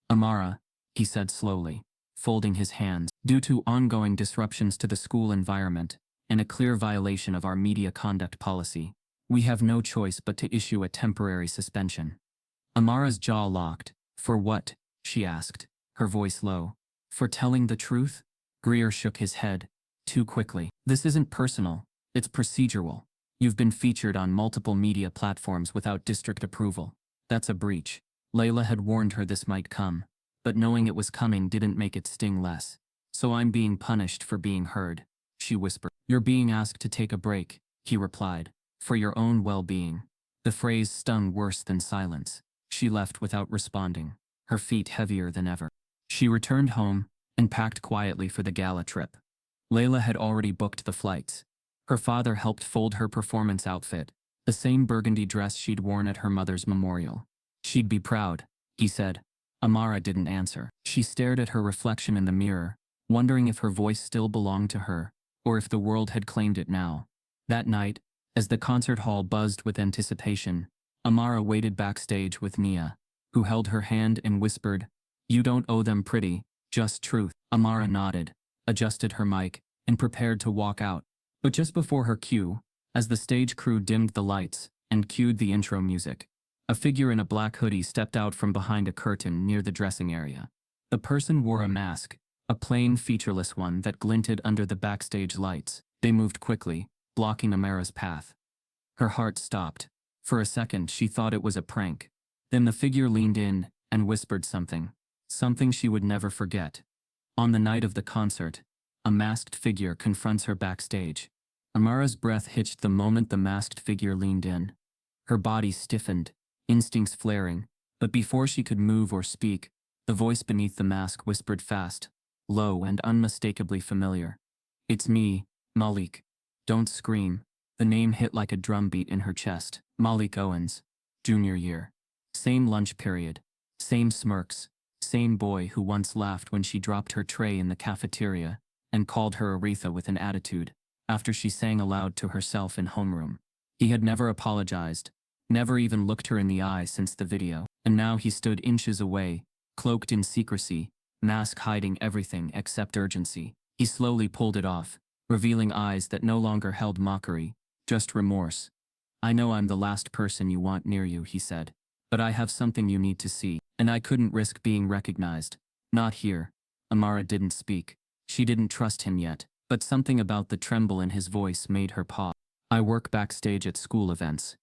"Amara," he said slowly, folding his hands, "due to ongoing disruptions to the school environment and a clear violation of our media conduct policy, we have no choice but to issue a temporary suspension." Amara's jaw locked. "For what?" she asked, her voice low. "For telling the truth?" Greer shook his head, too quickly. "This isn't personal, it's procedural. You've been featured on multiple media platforms without district approval. That's a breach." Layla had warned her this might come, but knowing it was coming didn't make it sting less. "So I'm being punished for being heard," she whispered. "You're being asked to take a break," he replied, "for your own well-being." The phrase stung worse than silence. She left without responding, her feet heavier than ever. She returned home and packed quietly for the gala trip. Layla had already booked the flights. Her father helped fold her performance outfit, the same burgundy dress she'd worn at her mother's memorial. "She'd be proud," he said. Amara didn't answer. She stared at her reflection in the mirror, wondering if her voice still belonged to her, or if the world had claimed it now. That night, as the concert hall buzzed with anticipation, Amara waited backstage with Nia, who held her hand and whispered, "You don't owe them pretty, just truth." Amara nodded, adjusted her mic, and prepared to walk out. But just before her cue, as the stage crew dimmed the lights and cued the intro music, a figure in a black hoodie stepped out from behind a curtain near the dressing area. The person wore a mask, a plain, featureless one that glinted under the backstage lights. They moved quickly, blocking Amara's path. Her heart stopped. For a second, she thought it was a prank. Then the figure leaned in and whispered something. Something she would never forget. On the night of the concert, a masked figure confronts her backstage. Amara's breath hitched the moment the masked figure leaned in. Her body stiffened, instincts flaring, but before she could move or speak, the voice beneath the mask whispered fast, low and unmistakably familiar. "It's me, Malik. Don't scream." The name hit like a drumbeat in her chest. Malik Owens. Junior year. Same lunch period. Same smirks. Same boy who once laughed when she dropped her tray in the cafeteria and called her Aretha with an attitude after she sang aloud to herself in homeroom. He had never apologized, never even looked her in the eye since the video, and now he stood inches away, cloaked in secrecy, mask hiding everything except urgency. He slowly pulled it off, revealing eyes that no longer held mockery, just remorse. "I know I'm the last person you want near you," he said, "but I have something you need to see, and I couldn't risk being recognized. Not here." Amara didn't speak. She didn't trust him yet, but something about the tremble in his voice made her pause. "I work backstage at school events,"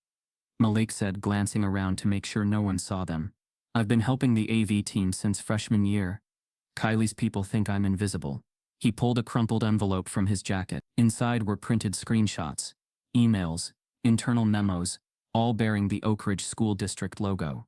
Malik said, glancing around to make sure no one saw them. "I've been helping the AV team since freshman year. Kylie's people think I'm invisible." He pulled a crumpled envelope from his jacket. Inside were printed screenshots, emails, internal memos, all bearing the Oak Ridge School District logo.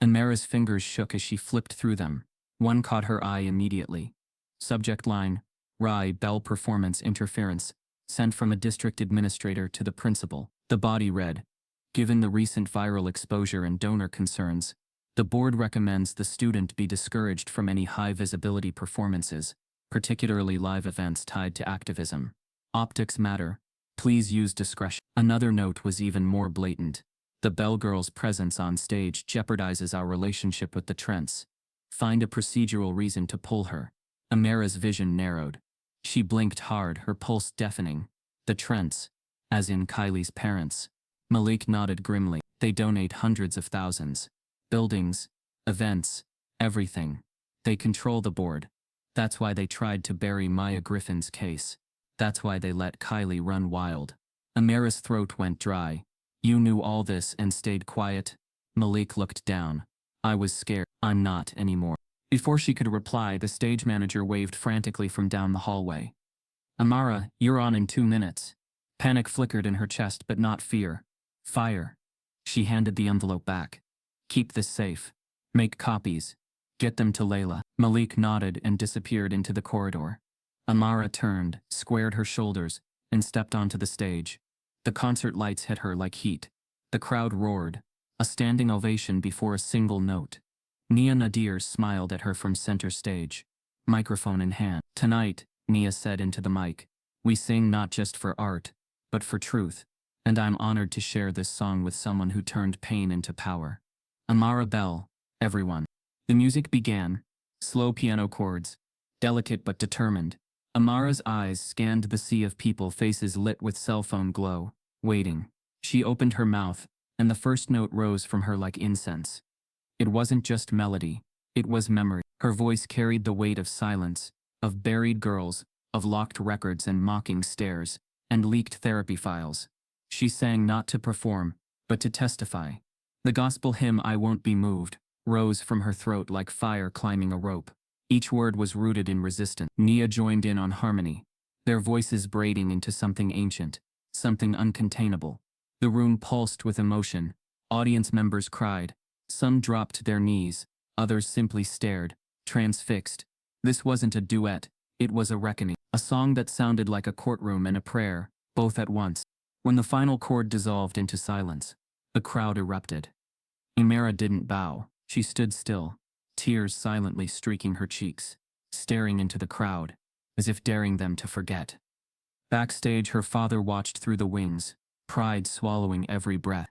Amara's fingers shook as she flipped through them. One caught her eye immediately. Subject line: Rye Bell Performance Interference, sent from a district administrator to the principal. The body read: "Given the recent viral exposure and donor concerns, the board recommends the student be discouraged from any high-visibility performances, particularly live events tied to activism. Optics matter. Please use discretion." Another note was even more blatant. "The Bell girl's presence on stage jeopardizes our relationship with the Trents. Find a procedural reason to pull her." Amara's vision narrowed. She blinked hard, her pulse deafening. "The Trents, as in Kylie's parents." Malik nodded grimly. "They donate hundreds of thousands. Buildings, events, everything. They control the board. That's why they tried to bury Maya Griffin's case. That's why they let Kylie run wild." Amara's throat went dry. "You knew all this and stayed quiet?" Malik looked down. "I was scared." "I'm not anymore." Before she could reply, the stage manager waved frantically from down the hallway. "Amara, you're on in 2 minutes." Panic flickered in her chest, but not fear. "Fire." She handed the envelope back. "Keep this safe. Make copies. Get them to Layla." Malik nodded and disappeared into the corridor. Amara turned, squared her shoulders, and stepped onto the stage. The concert lights hit her like heat. The crowd roared, a standing ovation before a single note. Nia Nadir smiled at her from center stage, microphone in hand. "Tonight," Nia said into the mic, "we sing not just for art, but for truth. And I'm honored to share this song with someone who turned pain into power. Amara Bell, everyone." The music began, slow piano chords, delicate but determined. Amara's eyes scanned the sea of people, faces lit with cell phone glow, waiting. She opened her mouth, and the first note rose from her like incense. It wasn't just melody, it was memory. Her voice carried the weight of silence, of buried girls, of locked records and mocking stares, and leaked therapy files. She sang not to perform, but to testify. The gospel hymn "I Won't Be Moved" rose from her throat like fire climbing a rope. Each word was rooted in resistance. Nia joined in on harmony, their voices braiding into something ancient, something uncontainable. The room pulsed with emotion. Audience members cried. Some dropped to their knees, others simply stared, transfixed. This wasn't a duet, it was a reckoning. A song that sounded like a courtroom and a prayer, both at once. When the final chord dissolved into silence, the crowd erupted. Amara didn't bow. She stood still, tears silently streaking her cheeks, staring into the crowd, as if daring them to forget. Backstage, her father watched through the wings, pride swallowing every breath.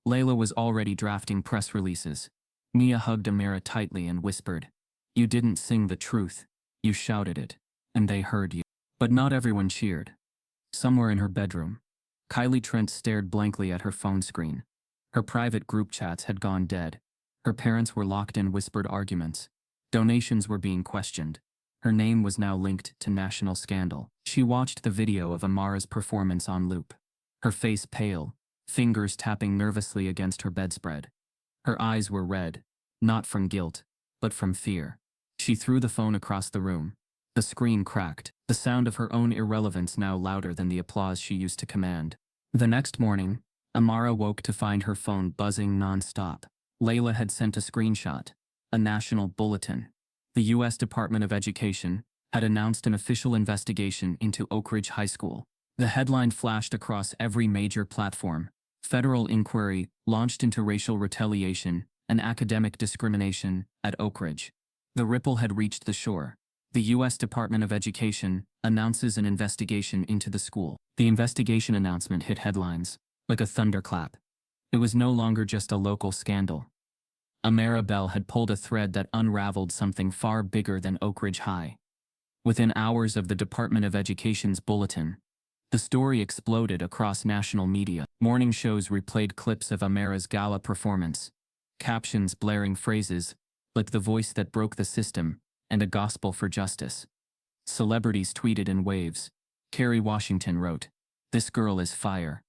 Layla was already drafting press releases. Nia hugged Amara tightly and whispered, "You didn't sing the truth. You shouted it. And they heard you." But not everyone cheered. Somewhere in her bedroom, Kylie Trent stared blankly at her phone screen. Her private group chats had gone dead. Her parents were locked in whispered arguments. Donations were being questioned. Her name was now linked to national scandal. She watched the video of Amara's performance on loop. Her face pale, fingers tapping nervously against her bedspread. Her eyes were red, not from guilt, but from fear. She threw the phone across the room. The screen cracked, the sound of her own irrelevance now louder than the applause she used to command. The next morning, Amara woke to find her phone buzzing non-stop. Layla had sent a screenshot, a national bulletin. The U.S. Department of Education had announced an official investigation into Oak Ridge High School. The headline flashed across every major platform. Federal inquiry launched into racial retaliation and academic discrimination at Oak Ridge. The ripple had reached the shore. The U.S. Department of Education announces an investigation into the school. The investigation announcement hit headlines like a thunderclap. It was no longer just a local scandal. Amara Bell had pulled a thread that unraveled something far bigger than Oak Ridge High. Within hours of the Department of Education's bulletin, the story exploded across national media. Morning shows replayed clips of Amara's gala performance, captions blaring phrases like "the voice that broke the system" and "a gospel for justice." Celebrities tweeted in waves. Kerry Washington wrote, "This girl is fire.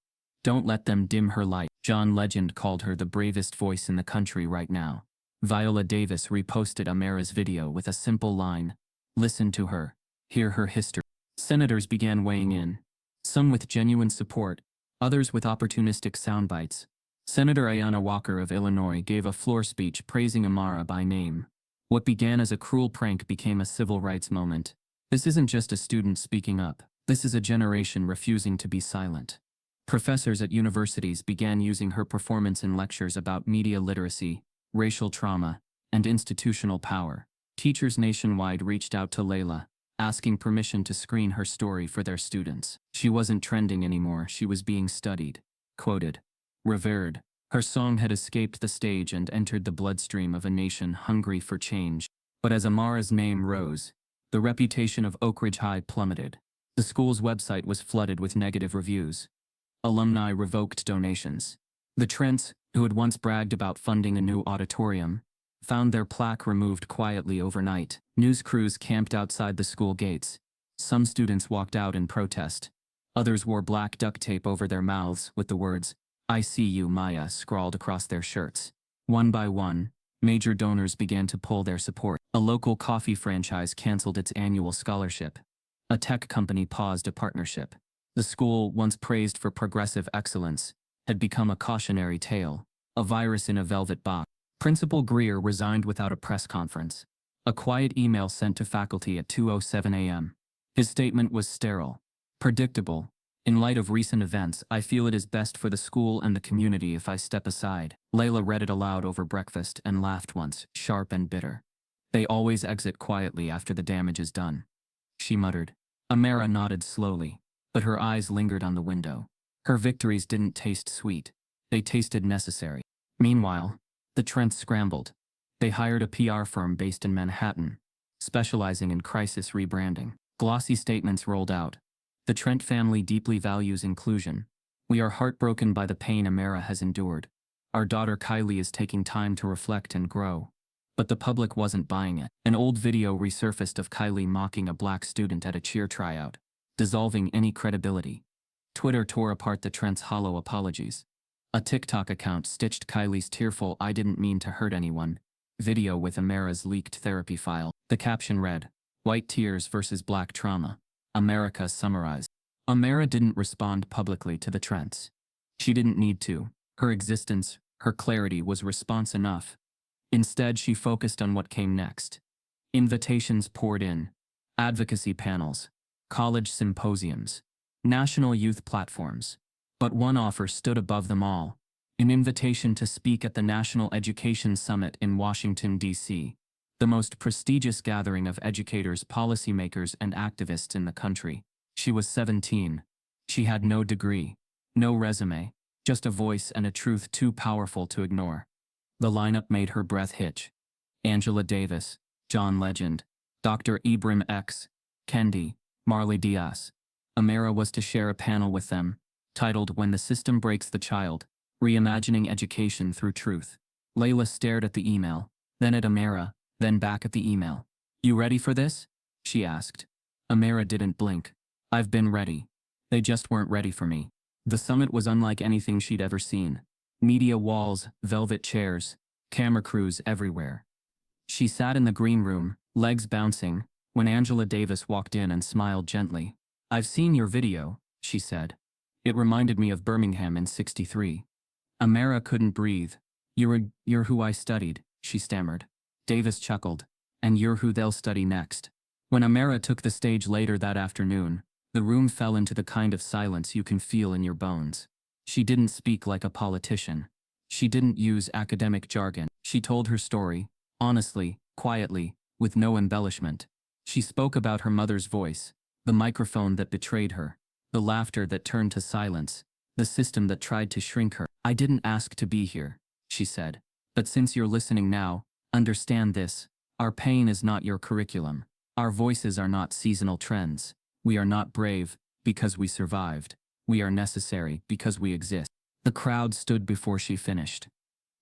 Don't let them dim her light." John Legend called her the bravest voice in the country right now. Viola Davis reposted Amara's video with a simple line, "Listen to her, hear her history." Senators began weighing in, some with genuine support, others with opportunistic soundbites. Senator Ayanna Walker of Illinois gave a floor speech praising Amara by name. What began as a cruel prank became a civil rights moment. This isn't just a student speaking up. This is a generation refusing to be silent. Professors at universities began using her performance in lectures about media literacy, racial trauma, and institutional power. Teachers nationwide reached out to Layla, asking permission to screen her story for their students. She wasn't trending anymore, she was being studied, quoted, revered. Her song had escaped the stage and entered the bloodstream of a nation hungry for change. But as Amara's name rose, the reputation of Oak Ridge High plummeted. The school's website was flooded with negative reviews. Alumni revoked donations. The Trents, who had once bragged about funding a new auditorium, found their plaque removed quietly overnight. News crews camped outside the school gates. Some students walked out in protest. Others wore black duct tape over their mouths with the words, "I see you, Maya," scrawled across their shirts. One by one, major donors began to pull their support. A local coffee franchise canceled its annual scholarship. A tech company paused a partnership. The school, once praised for progressive excellence, had become a cautionary tale, a virus in a velvet box. Principal Greer resigned without a press conference. A quiet email sent to faculty at 2:07 a.m. His statement was sterile, predictable. "In light of recent events, I feel it is best for the school and the community if I step aside." Layla read it aloud over breakfast and laughed once, sharp and bitter. "They always exit quietly after the damage is done," she muttered. Amara nodded slowly, but her eyes lingered on the window. Her victories didn't taste sweet. They tasted necessary. Meanwhile, the Trents scrambled. They hired a PR firm based in Manhattan, specializing in crisis rebranding. Glossy statements rolled out. "The Trent family deeply values inclusion. We are heartbroken by the pain Amara has endured. Our daughter Kylie is taking time to reflect and grow." But the public wasn't buying it. An old video resurfaced of Kylie mocking a black student at a cheer tryout, dissolving any credibility. Twitter tore apart the Trents' hollow apologies. A TikTok account stitched Kylie's tearful "I didn't mean to hurt anyone" video with Amara's leaked therapy file. The caption read, "White tears versus black trauma. America summarized." Amara didn't respond publicly to the Trents. She didn't need to. Her existence, her clarity was response enough. Instead, she focused on what came next. Invitations poured in. Advocacy panels, college symposiums, national youth platforms. But one offer stood above them all, an invitation to speak at the National Education Summit in Washington, D.C., the most prestigious gathering of educators, policymakers, and activists in the country. She was 17. She had no degree, no resume, just a voice and a truth too powerful to ignore. The lineup made her breath hitch. Angela Davis, John Legend, Dr. Ibram X. Kendi, Marley Diaz. Amara was to share a panel with them, titled "When the System Breaks the Child, Reimagining Education Through Truth." Layla stared at the email, then at Amara, then back at the email. "You ready for this?" she asked. Amara didn't blink. "I've been ready. They just weren't ready for me." The summit was unlike anything she'd ever seen. Media walls, velvet chairs, camera crews everywhere. She sat in the green room, legs bouncing, when Angela Davis walked in and smiled gently. "I've seen your video," she said. "It reminded me of Birmingham in '63. Amara couldn't breathe. You're who I studied," she stammered. Davis chuckled. "And you're who they'll study next." When Amara took the stage later that afternoon, the room fell into the kind of silence you can feel in your bones. She didn't speak like a politician. She didn't use academic jargon. She told her story, honestly, quietly, with no embellishment. She spoke about her mother's voice, the microphone that betrayed her, the laughter that turned to silence, the system that tried to shrink her. "I didn't ask to be here," she said. "But since you're listening now, understand this. Our pain is not your curriculum. Our voices are not seasonal trends. We are not brave because we survived. We are necessary because we exist." The crowd stood before she finished.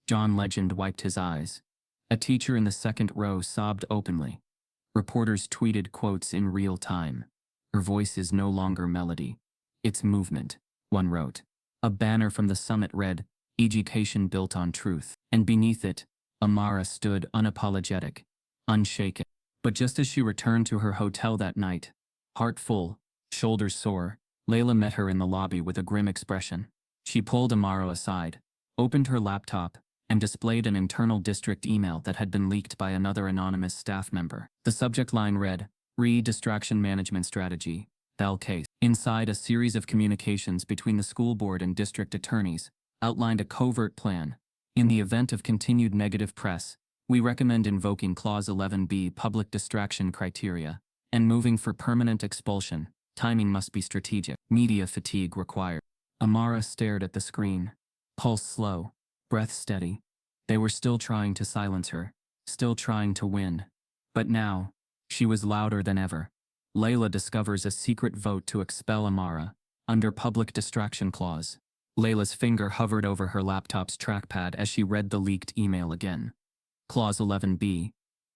John Legend wiped his eyes. A teacher in the second row sobbed openly. Reporters tweeted quotes in real time. "Her voice is no longer melody. It's movement," one wrote. A banner from the summit read, "Education built on truth." And beneath it, Amara stood unapologetic, unshaken. But just as she returned to her hotel that night, heart full, shoulders sore, Layla met her in the lobby with a grim expression. She pulled Amara aside, opened her laptop, and displayed an internal district email that had been leaked by another anonymous staff member. The subject line read, "Distraction Management Strategy, Bell Case." Inside, a series of communications between the school board and district attorneys outlined a covert plan. "In the event of continued negative press, we recommend invoking Clause 11B public distraction criteria and moving for permanent expulsion. Timing must be strategic. Media fatigue required." Amara stared at the screen, pulse slow, breath steady. They were still trying to silence her, still trying to win. But now, she was louder than ever. Layla discovers a secret vote to expel Amara, under public distraction clause. Layla's finger hovered over her laptop's trackpad as she read the leaked email again. Clause 11B.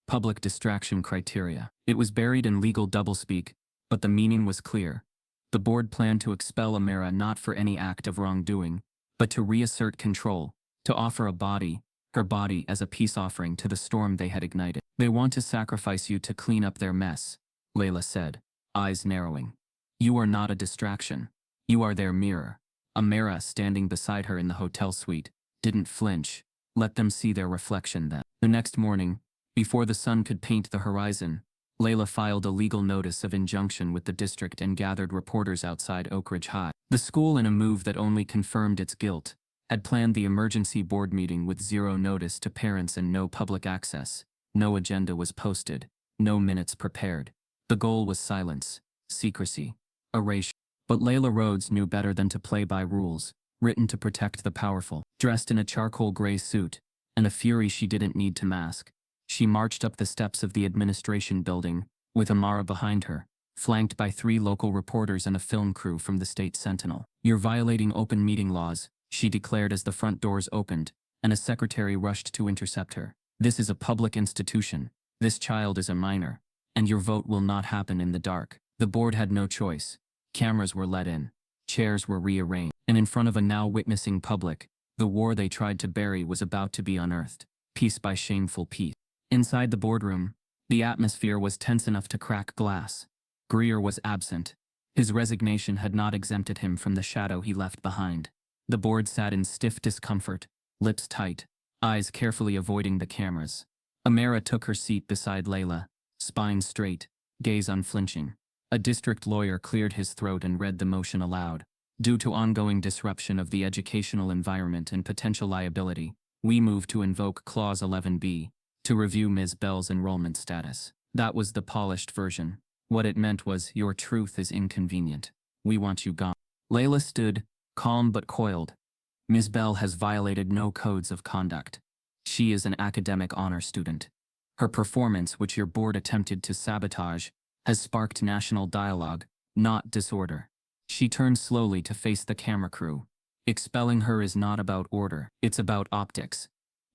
Public distraction criteria. It was buried in legal doublespeak, but the meaning was clear. The board planned to expel Amara not for any act of wrongdoing, but to reassert control, to offer her body as a peace offering to the storm they had ignited. "They want to sacrifice you to clean up their mess," Layla said, eyes narrowing. "You are not a distraction. You are their mirror." Amara, standing beside her in the hotel suite, didn't flinch. Let them see their reflection then. The next morning, before the sun could paint the horizon, Layla filed a legal notice of injunction with the district and gathered reporters outside Oak Ridge High. The school, in a move that only confirmed its guilt, had planned the emergency board meeting with zero notice to parents and no public access. No agenda was posted, no minutes prepared. The goal was silence, secrecy, erasure. But Layla Rhodes knew better than to play by rules, written to protect the powerful. Dressed in a charcoal gray suit, and a fury she didn't need to mask, she marched up the steps of the administration building, with Amara behind her, flanked by 3 local reporters and a film crew from the State Sentinel. "You're violating open meeting laws," she declared as the front doors opened, and a secretary rushed to intercept her. "This is a public institution. This child is a minor, and your vote will not happen in the dark." The board had no choice. Cameras were let in, chairs were rearranged, and in front of a now witnessing public, the war they tried to bury was about to be unearthed, piece by shameful piece. Inside the boardroom, the atmosphere was tense enough to crack glass. Greer was absent. His resignation had not exempted him from the shadow he left behind. The board sat in stiff discomfort, lips tight, eyes carefully avoiding the cameras. Amara took her seat beside Layla, spine straight, gaze unflinching. A district lawyer cleared his throat and read the motion aloud. "Due to ongoing disruption of the educational environment and potential liability, we move to invoke Clause 11B, to review Ms. Bell's enrollment status." That was the polished version. What it meant was, "Your truth is inconvenient. We want you gone." Layla stood, calm but coiled. "Ms. Bell has violated no codes of conduct. She is an academic honor student. Her performance, which your board attempted to sabotage, has sparked national dialogue, not disorder." She turned slowly to face the camera crew. "Expelling her is not about order, it's about optics.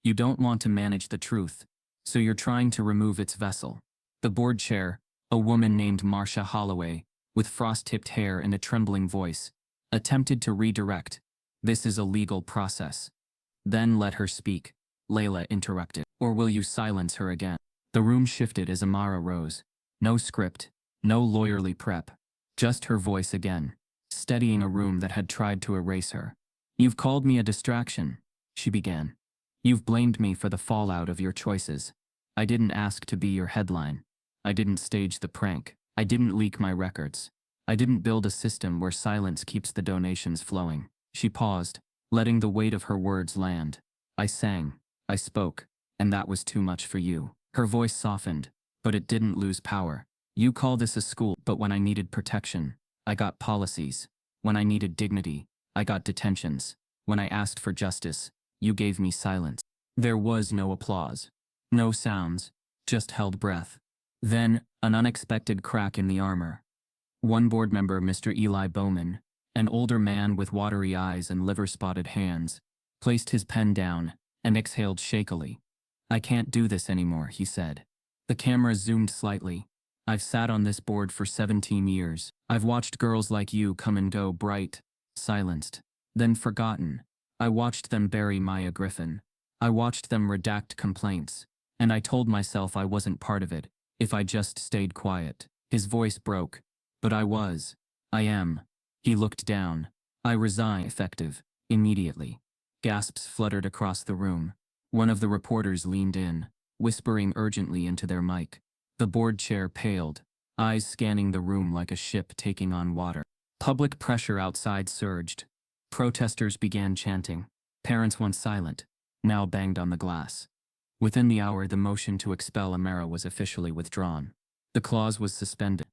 You don't want to manage the truth, so you're trying to remove its vessel." The board chair, a woman named Marcia Holloway, with frost-tipped hair and a trembling voice, attempted to redirect. "This is a legal process." "Then let her speak," Layla interrupted. "Or will you silence her again?" The room shifted as Amara rose. No script, no lawyerly prep. Just her voice again, steadying a room that had tried to erase her. "You've called me a distraction," she began. "You've blamed me for the fallout of your choices. I didn't ask to be your headline. I didn't stage the prank. I didn't leak my records. I didn't build a system where silence keeps the donations flowing." She paused, letting the weight of her words land. "I sang. I spoke. And that was too much for you." Her voice softened, but it didn't lose power. "You call this a school, but when I needed protection, I got policies. When I needed dignity, I got detentions. When I asked for justice, you gave me silence." There was no applause. No sounds. Just held breath. Then, an unexpected crack in the armor. One board member, Mr. Eli Bowman, an older man with watery eyes and liver-spotted hands, placed his pen down and exhaled shakily. "I can't do this anymore," he said. The camera zoomed slightly. "I've sat on this board for 17 years. I've watched girls like you come and go, bright, silenced, then forgotten. I watched them bury Maya Griffin. I watched them redact complaints. And I told myself I wasn't part of it, if I just stayed quiet." His voice broke. "But I was. I am." He looked down. "I resign effective, immediately." Gasps fluttered across the room. One of the reporters leaned in, whispering urgently into their mic. The board chair paled, eyes scanning the room like a ship taking on water. Public pressure outside surged. Protesters began chanting. Parents, once silent, now banged on the glass. Within the hour, the motion to expel Amara was officially withdrawn. The clause was suspended,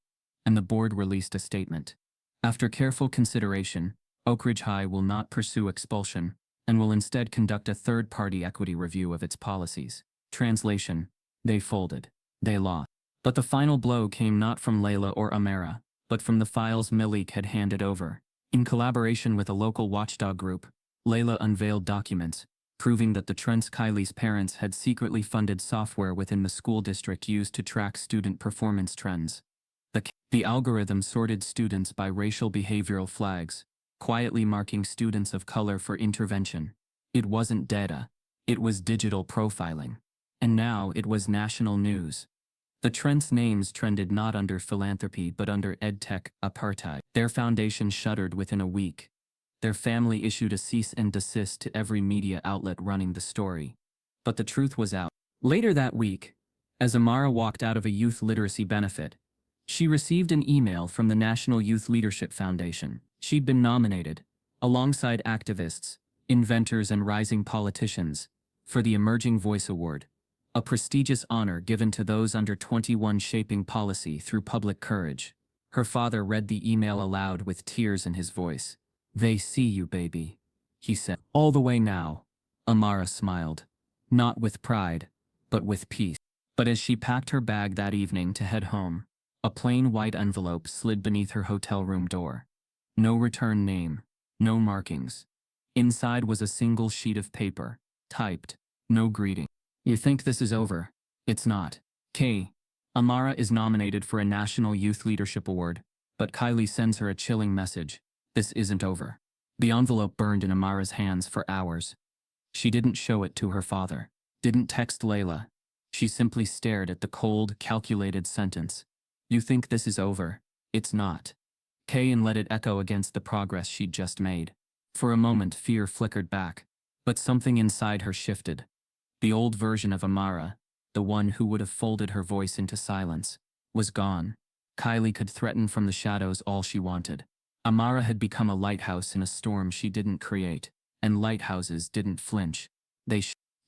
and the board released a statement. "After careful consideration, Oak Ridge High will not pursue expulsion and will instead conduct a third-party equity review of its policies." Translation: they folded. They lost. But the final blow came not from Layla or Amara, but from the files Malik had handed over. In collaboration with a local watchdog group, Layla unveiled documents proving that the Trent's Kylie's parents had secretly funded software within the school district used to track student performance trends. The algorithm sorted students by racial behavioral flags, quietly marking students of color for intervention. It wasn't data. It was digital profiling. And now it was national news. The Trent's names trended not under philanthropy but under edtech apartheid. Their foundation shuttered within a week. Their family issued a cease and desist to every media outlet running the story. But the truth was out. Later that week, as Amara walked out of a youth literacy benefit, she received an email from the National Youth Leadership Foundation. She'd been nominated, alongside activists, inventors and rising politicians, for the Emerging Voice Award, a prestigious honor given to those under 21 shaping policy through public courage. Her father read the email aloud with tears in his voice. "They see you, baby," he said. "All the way now." Amara smiled, not with pride, but with peace. But as she packed her bag that evening to head home, a plain white envelope slid beneath her hotel room door. No return name, no markings. Inside was a single sheet of paper, typed, no greeting. "You think this is over? It's not. K. Amara is nominated for a National Youth Leadership Award, but Kylie sends her a chilling message. This isn't over." The envelope burned in Amara's hands for hours. She didn't show it to her father, didn't text Layla. She simply stared at the cold, calculated sentence. "You think this is over? It's not." K, and let it echo against the progress she'd just made. For a moment, fear flickered back, but something inside her shifted. The old version of Amara, the one who would have folded her voice into silence, was gone. Kylie could threaten from the shadows all she wanted. Amara had become a lighthouse in a storm she didn't create, and lighthouses didn't flinch.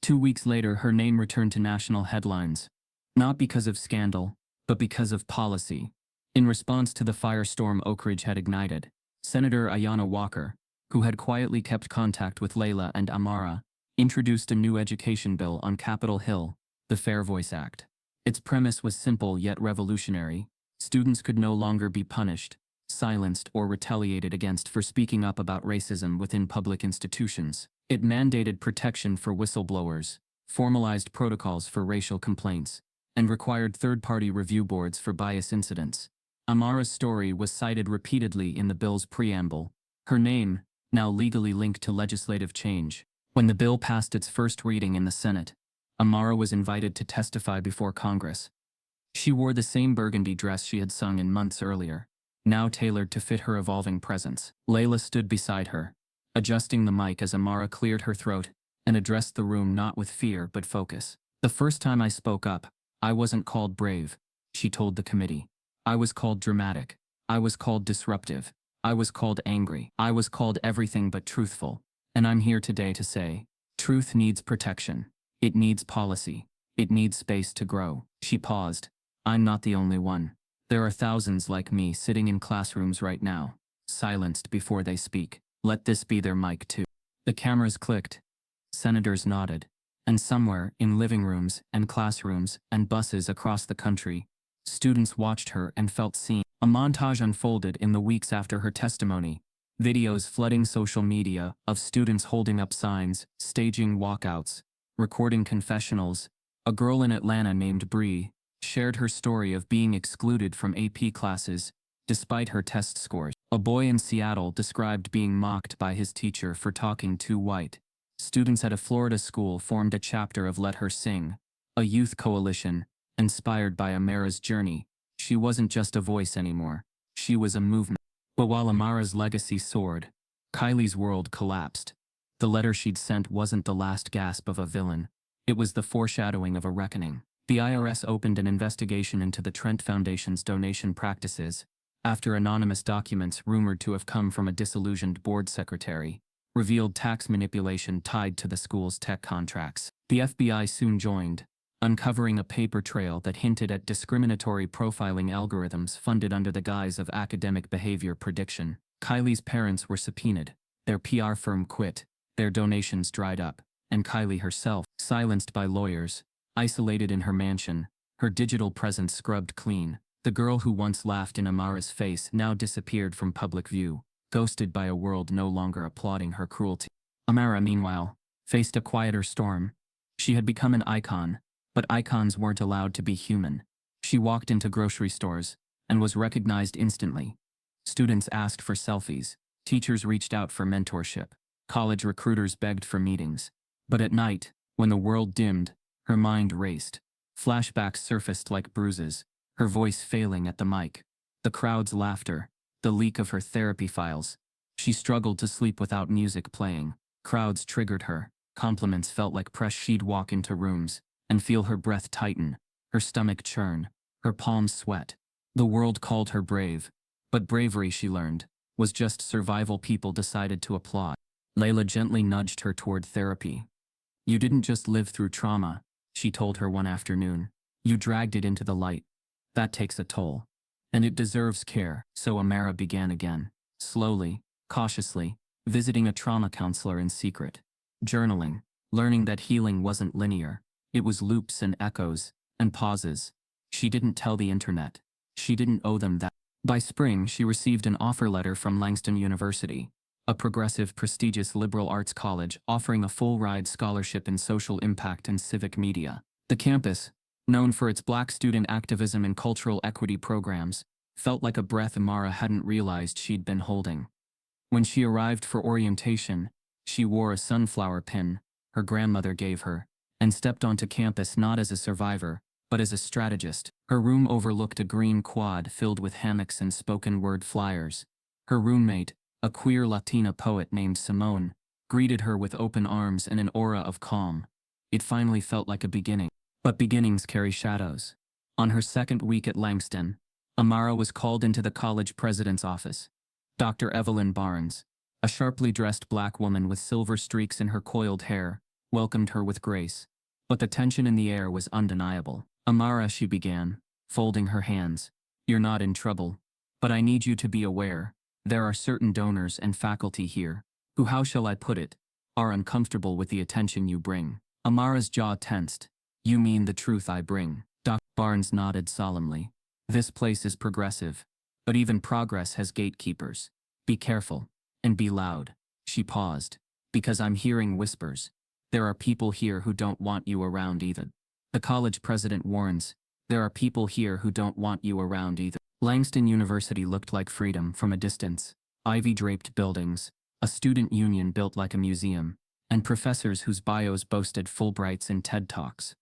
2 weeks later, her name returned to national headlines. Not because of scandal, but because of policy. In response to the firestorm Oak Ridge had ignited, Senator Ayanna Walker, who had quietly kept contact with Layla and Amara, introduced a new education bill on Capitol Hill, the Fair Voice Act. Its premise was simple yet revolutionary. Students could no longer be punished, silenced, or retaliated against for speaking up about racism within public institutions. It mandated protection for whistleblowers, formalized protocols for racial complaints, and required third-party review boards for bias incidents. Amara's story was cited repeatedly in the bill's preamble, her name now legally linked to legislative change. When the bill passed its first reading in the Senate, Amara was invited to testify before Congress. She wore the same burgundy dress she had sung in months earlier, now tailored to fit her evolving presence. Layla stood beside her, adjusting the mic as Amara cleared her throat and addressed the room not with fear but focus. "The first time I spoke up, I wasn't called brave," she told the committee. "I was called dramatic. I was called disruptive. I was called angry. I was called everything but truthful. And I'm here today to say, truth needs protection. It needs policy. It needs space to grow." She paused. "I'm not the only one. There are thousands like me sitting in classrooms right now, silenced before they speak. Let this be their mic too." The cameras clicked. Senators nodded. And somewhere, in living rooms and classrooms and buses across the country, students watched her and felt seen. A montage unfolded in the weeks after her testimony. Videos flooding social media of students holding up signs, staging walkouts, recording confessionals. A girl in Atlanta named Bree shared her story of being excluded from AP classes despite her test scores. A boy in Seattle described being mocked by his teacher for talking too white. Students at a Florida school formed a chapter of Let Her Sing, a youth coalition inspired by Amara's journey. She wasn't just a voice anymore. She was a movement. But while Amara's legacy soared, Kylie's world collapsed. The letter she'd sent wasn't the last gasp of a villain. It was the foreshadowing of a reckoning. The IRS opened an investigation into the Trent Foundation's donation practices after anonymous documents rumored to have come from a disillusioned board secretary revealed tax manipulation tied to the school's tech contracts. The FBI soon joined, uncovering a paper trail that hinted at discriminatory profiling algorithms funded under the guise of academic behavior prediction. Kylie's parents were subpoenaed, their PR firm quit, their donations dried up, and Kylie herself, silenced by lawyers, isolated in her mansion, her digital presence scrubbed clean. The girl who once laughed in Amara's face now disappeared from public view, ghosted by a world no longer applauding her cruelty. Amara, meanwhile, faced a quieter storm. She had become an icon, but icons weren't allowed to be human. She walked into grocery stores and was recognized instantly. Students asked for selfies, teachers reached out for mentorship, college recruiters begged for meetings. But at night, when the world dimmed, her mind raced. Flashbacks surfaced like bruises, her voice failing at the mic, the crowd's laughter, the leak of her therapy files. She struggled to sleep without music playing. Crowds triggered her, compliments felt like press. She'd walk into rooms and feel her breath tighten, her stomach churn, her palms sweat. The world called her brave, but bravery, she learned, was just survival people decided to applaud. Layla gently nudged her toward therapy. "You didn't just live through trauma," she told her one afternoon. "You dragged it into the light. That takes a toll. And it deserves care." So Amara began again, slowly, cautiously, visiting a trauma counselor in secret, journaling, learning that healing wasn't linear. It was loops and echoes, and pauses. She didn't tell the internet. She didn't owe them that. By spring, she received an offer letter from Langston University, a progressive, prestigious liberal arts college offering a full-ride scholarship in social impact and civic media. The campus, known for its Black student activism and cultural equity programs, felt like a breath Amara hadn't realized she'd been holding. When she arrived for orientation, she wore a sunflower pin her grandmother gave her, and stepped onto campus not as a survivor, but as a strategist. Her room overlooked a green quad filled with hammocks and spoken-word flyers. Her roommate, a queer Latina poet named Simone, greeted her with open arms and an aura of calm. It finally felt like a beginning. But beginnings carry shadows. On her second week at Langston, Amara was called into the college president's office. Dr. Evelyn Barnes, a sharply dressed black woman with silver streaks in her coiled hair, welcomed her with grace. But the tension in the air was undeniable. "Amara," she began, folding her hands, "you're not in trouble. But I need you to be aware. There are certain donors and faculty here who, how shall I put it, are uncomfortable with the attention you bring." Amara's jaw tensed. "You mean the truth I bring?" Dr. Barnes nodded solemnly. "This place is progressive, but even progress has gatekeepers. Be careful, and be loud." She paused. "Because I'm hearing whispers. There are people here who don't want you around either." The college president warns, "There are people here who don't want you around either." Langston University looked like freedom from a distance. Ivy-draped buildings, a student union built like a museum, and professors whose bios boasted Fulbrights and TED Talks.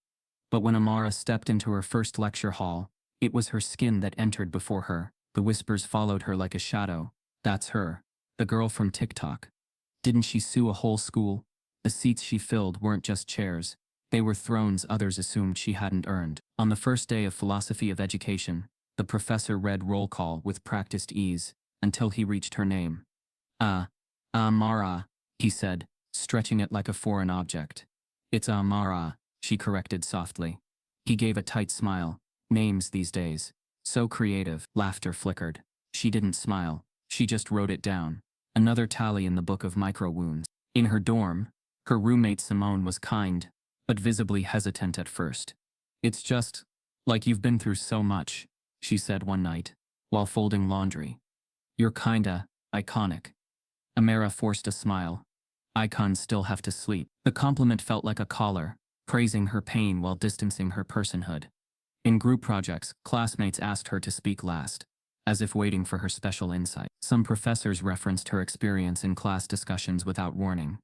But when Amara stepped into her first lecture hall, it was her skin that entered before her. The whispers followed her like a shadow. That's her. The girl from TikTok. Didn't she sue a whole school? The seats she filled weren't just chairs. They were thrones others assumed she hadn't earned. On the first day of philosophy of education, the professor read roll call with practiced ease, until he reached her name. Amara, he said, stretching it like a foreign object. It's Amara, she corrected softly. He gave a tight smile. Names these days. So creative. Laughter flickered. She didn't smile. She just wrote it down. Another tally in the book of micro-wounds. In her dorm, her roommate Simone was kind, but visibly hesitant at first. It's just, like you've been through so much, she said one night, while folding laundry. You're kinda iconic. Amara forced a smile. Icons still have to sleep. The compliment felt like a collar, praising her pain while distancing her personhood. In group projects, classmates asked her to speak last, as if waiting for her special insight. Some professors referenced her experience in class discussions without warning.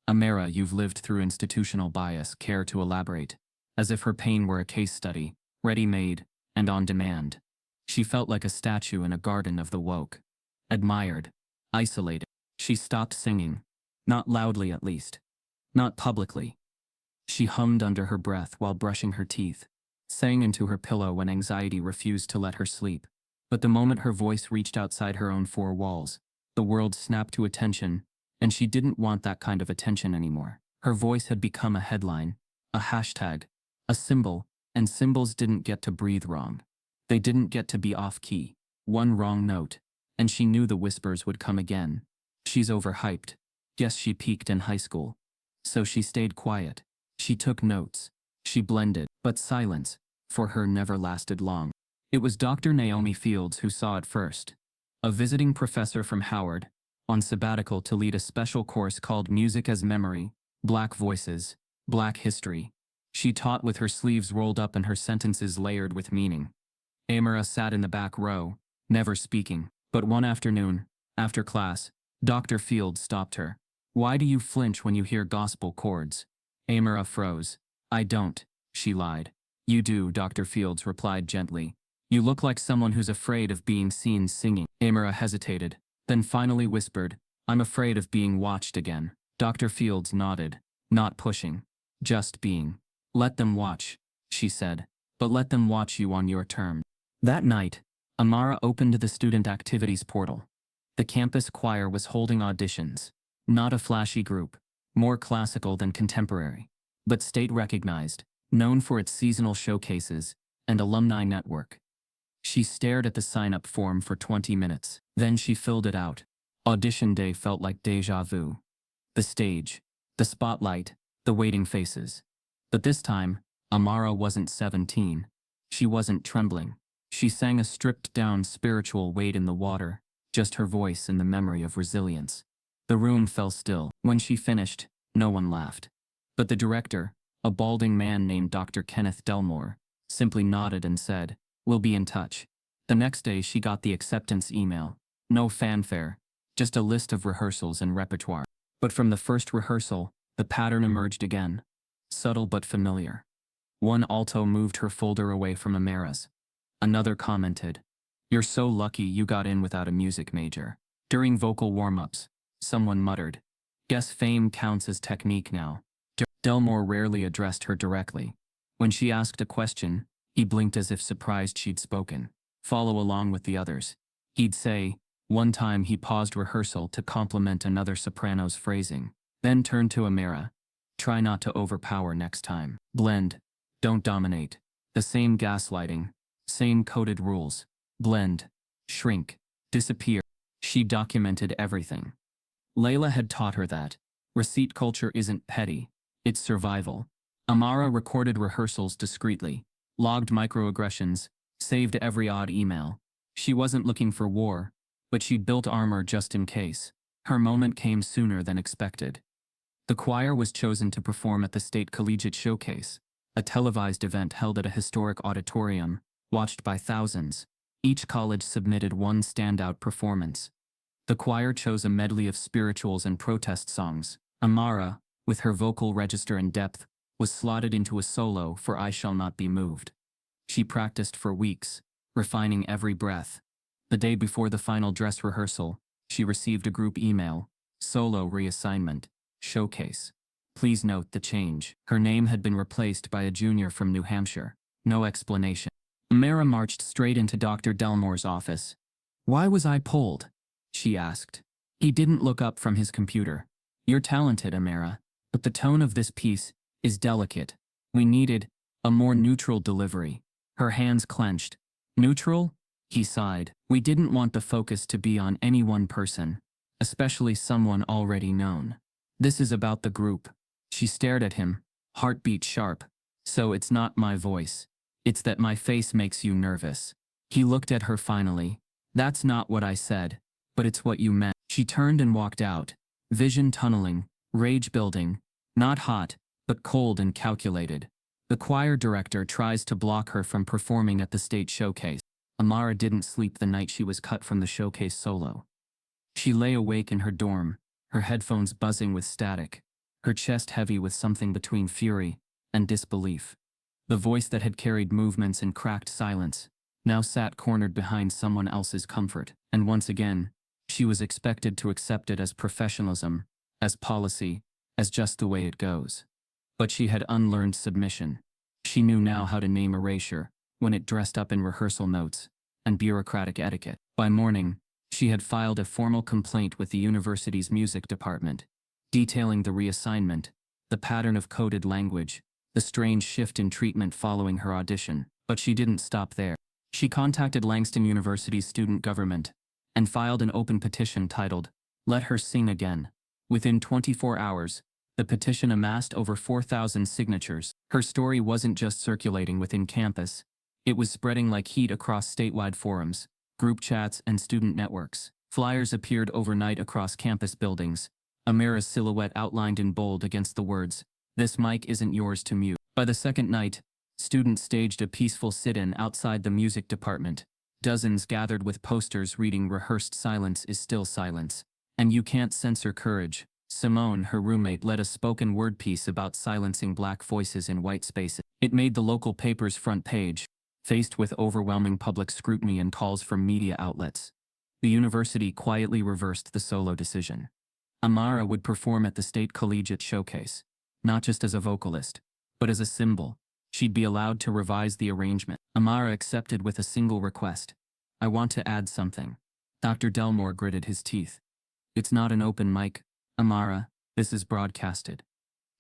Amara, you've lived through institutional bias, care to elaborate, as if her pain were a case study, ready-made, and on demand. She felt like a statue in a garden of the woke. Admired. Isolated. She stopped singing. Not loudly, at least. Not publicly. She hummed under her breath while brushing her teeth, sang into her pillow when anxiety refused to let her sleep. But the moment her voice reached outside her own four walls, the world snapped to attention, and she didn't want that kind of attention anymore. Her voice had become a headline, a hashtag, a symbol, and symbols didn't get to breathe wrong. They didn't get to be off-key. One wrong note, and she knew the whispers would come again. She's overhyped. Yes, she peaked in high school. So she stayed quiet. She took notes. She blended, but silence, for her, never lasted long. It was Dr. Naomi Fields who saw it first. A visiting professor from Howard, on sabbatical to lead a special course called Music as Memory, Black Voices, Black History. She taught with her sleeves rolled up and her sentences layered with meaning. Amara sat in the back row, never speaking. But one afternoon, after class, Dr. Fields stopped her. Why do you flinch when you hear gospel chords? Amara froze. I don't, she lied. You do, Dr. Fields replied gently. You look like someone who's afraid of being seen singing. Amara hesitated, then finally whispered, I'm afraid of being watched again. Dr. Fields nodded, not pushing, just being. Let them watch, she said, but let them watch you on your terms. That night, Amara opened the student activities portal. The campus choir was holding auditions. Not a flashy group, more classical than contemporary, but state-recognized, known for its seasonal showcases and alumni network. She stared at the sign-up form for 20 minutes. Then she filled it out. Audition day felt like déjà vu. The stage, the spotlight, the waiting faces. But this time, Amara wasn't 17. She wasn't trembling. She sang a stripped-down spiritual Wade in the Water, just her voice and the memory of resilience. The room fell still. When she finished, no one laughed. But the director, a balding man named Dr. Kenneth Delmore, simply nodded and said, We'll be in touch. The next day she got the acceptance email. No fanfare, just a list of rehearsals and repertoire. But from the first rehearsal, the pattern emerged again. Subtle but familiar. One alto moved her folder away from Amara's. Another commented, You're so lucky you got in without a music major. During vocal warm-ups, someone muttered, Guess fame counts as technique now. Delmore rarely addressed her directly. When she asked a question, he blinked as if surprised she'd spoken. Follow along with the others, he'd say. One time he paused rehearsal to compliment another soprano's phrasing, then turned to Amara. Try not to overpower next time. Blend. Don't dominate. The same gaslighting. Same coded rules. Blend. Shrink. Disappear. She documented everything. Layla had taught her that receipt culture isn't petty, it's survival. Amara recorded rehearsals discreetly, logged microaggressions, saved every odd email. She wasn't looking for war, but she'd built armor just in case. Her moment came sooner than expected. The choir was chosen to perform at the State Collegiate Showcase, a televised event held at a historic auditorium, watched by thousands. Each college submitted one standout performance. The choir chose a medley of spirituals and protest songs. Amara, with her vocal register and depth, was slotted into a solo for I Shall Not Be Moved. She practiced for weeks, refining every breath. The day before the final dress rehearsal, she received a group email, solo reassignment, showcase. Please note the change. Her name had been replaced by a junior from New Hampshire. No explanation. Amara marched straight into Dr. Delmore's office. Why was I pulled? She asked. He didn't look up from his computer. You're talented, Amara, but the tone of this piece is delicate. We needed a more neutral delivery. Her hands clenched. Neutral? He sighed. We didn't want the focus to be on any one person, especially someone already known. This is about the group. She stared at him, heartbeat sharp. So it's not my voice. It's that my face makes you nervous. He looked at her finally. That's not what I said, but it's what you meant. She turned and walked out, vision tunneling, rage building, not hot, but cold and calculated. The choir director tries to block her from performing at the state showcase. Amara didn't sleep the night she was cut from the showcase solo. She lay awake in her dorm, her headphones buzzing with static, her chest heavy with something between fury and disbelief. The voice that had carried movements in cracked silence now sat cornered behind someone else's comfort, and once again, she was expected to accept it as professionalism, as policy, as just the way it goes. But she had unlearned submission. She knew now how to name erasure when it dressed up in rehearsal notes and bureaucratic etiquette. By morning, she had filed a formal complaint with the university's music department, detailing the reassignment, the pattern of coded language, the strange shift in treatment following her audition. But she didn't stop there. She contacted Langston University's student government and filed an open petition titled, Let Her Sing Again. Within 24 hours, the petition amassed over 4,000 signatures. Her story wasn't just circulating within campus, it was spreading like heat across statewide forums, group chats, and student networks. Flyers appeared overnight across campus buildings, Amara's silhouette outlined in bold against the words, This mic isn't yours to mute. By the second night, students staged a peaceful sit-in outside the music department. Dozens gathered with posters reading Rehearsed Silence is Still Silence, and You Can't Censor Courage. Simone, her roommate, led a spoken word piece about silencing black voices in white spaces. It made the local paper's front page, faced with overwhelming public scrutiny and calls from media outlets. The university quietly reversed the solo decision. Amara would perform at the state collegiate showcase, not just as a vocalist, but as a symbol. She'd be allowed to revise the arrangement. Amara accepted with a single request. I want to add something. Dr. Delmore gritted his teeth. It's not an open mic, Amara, this is broadcasted.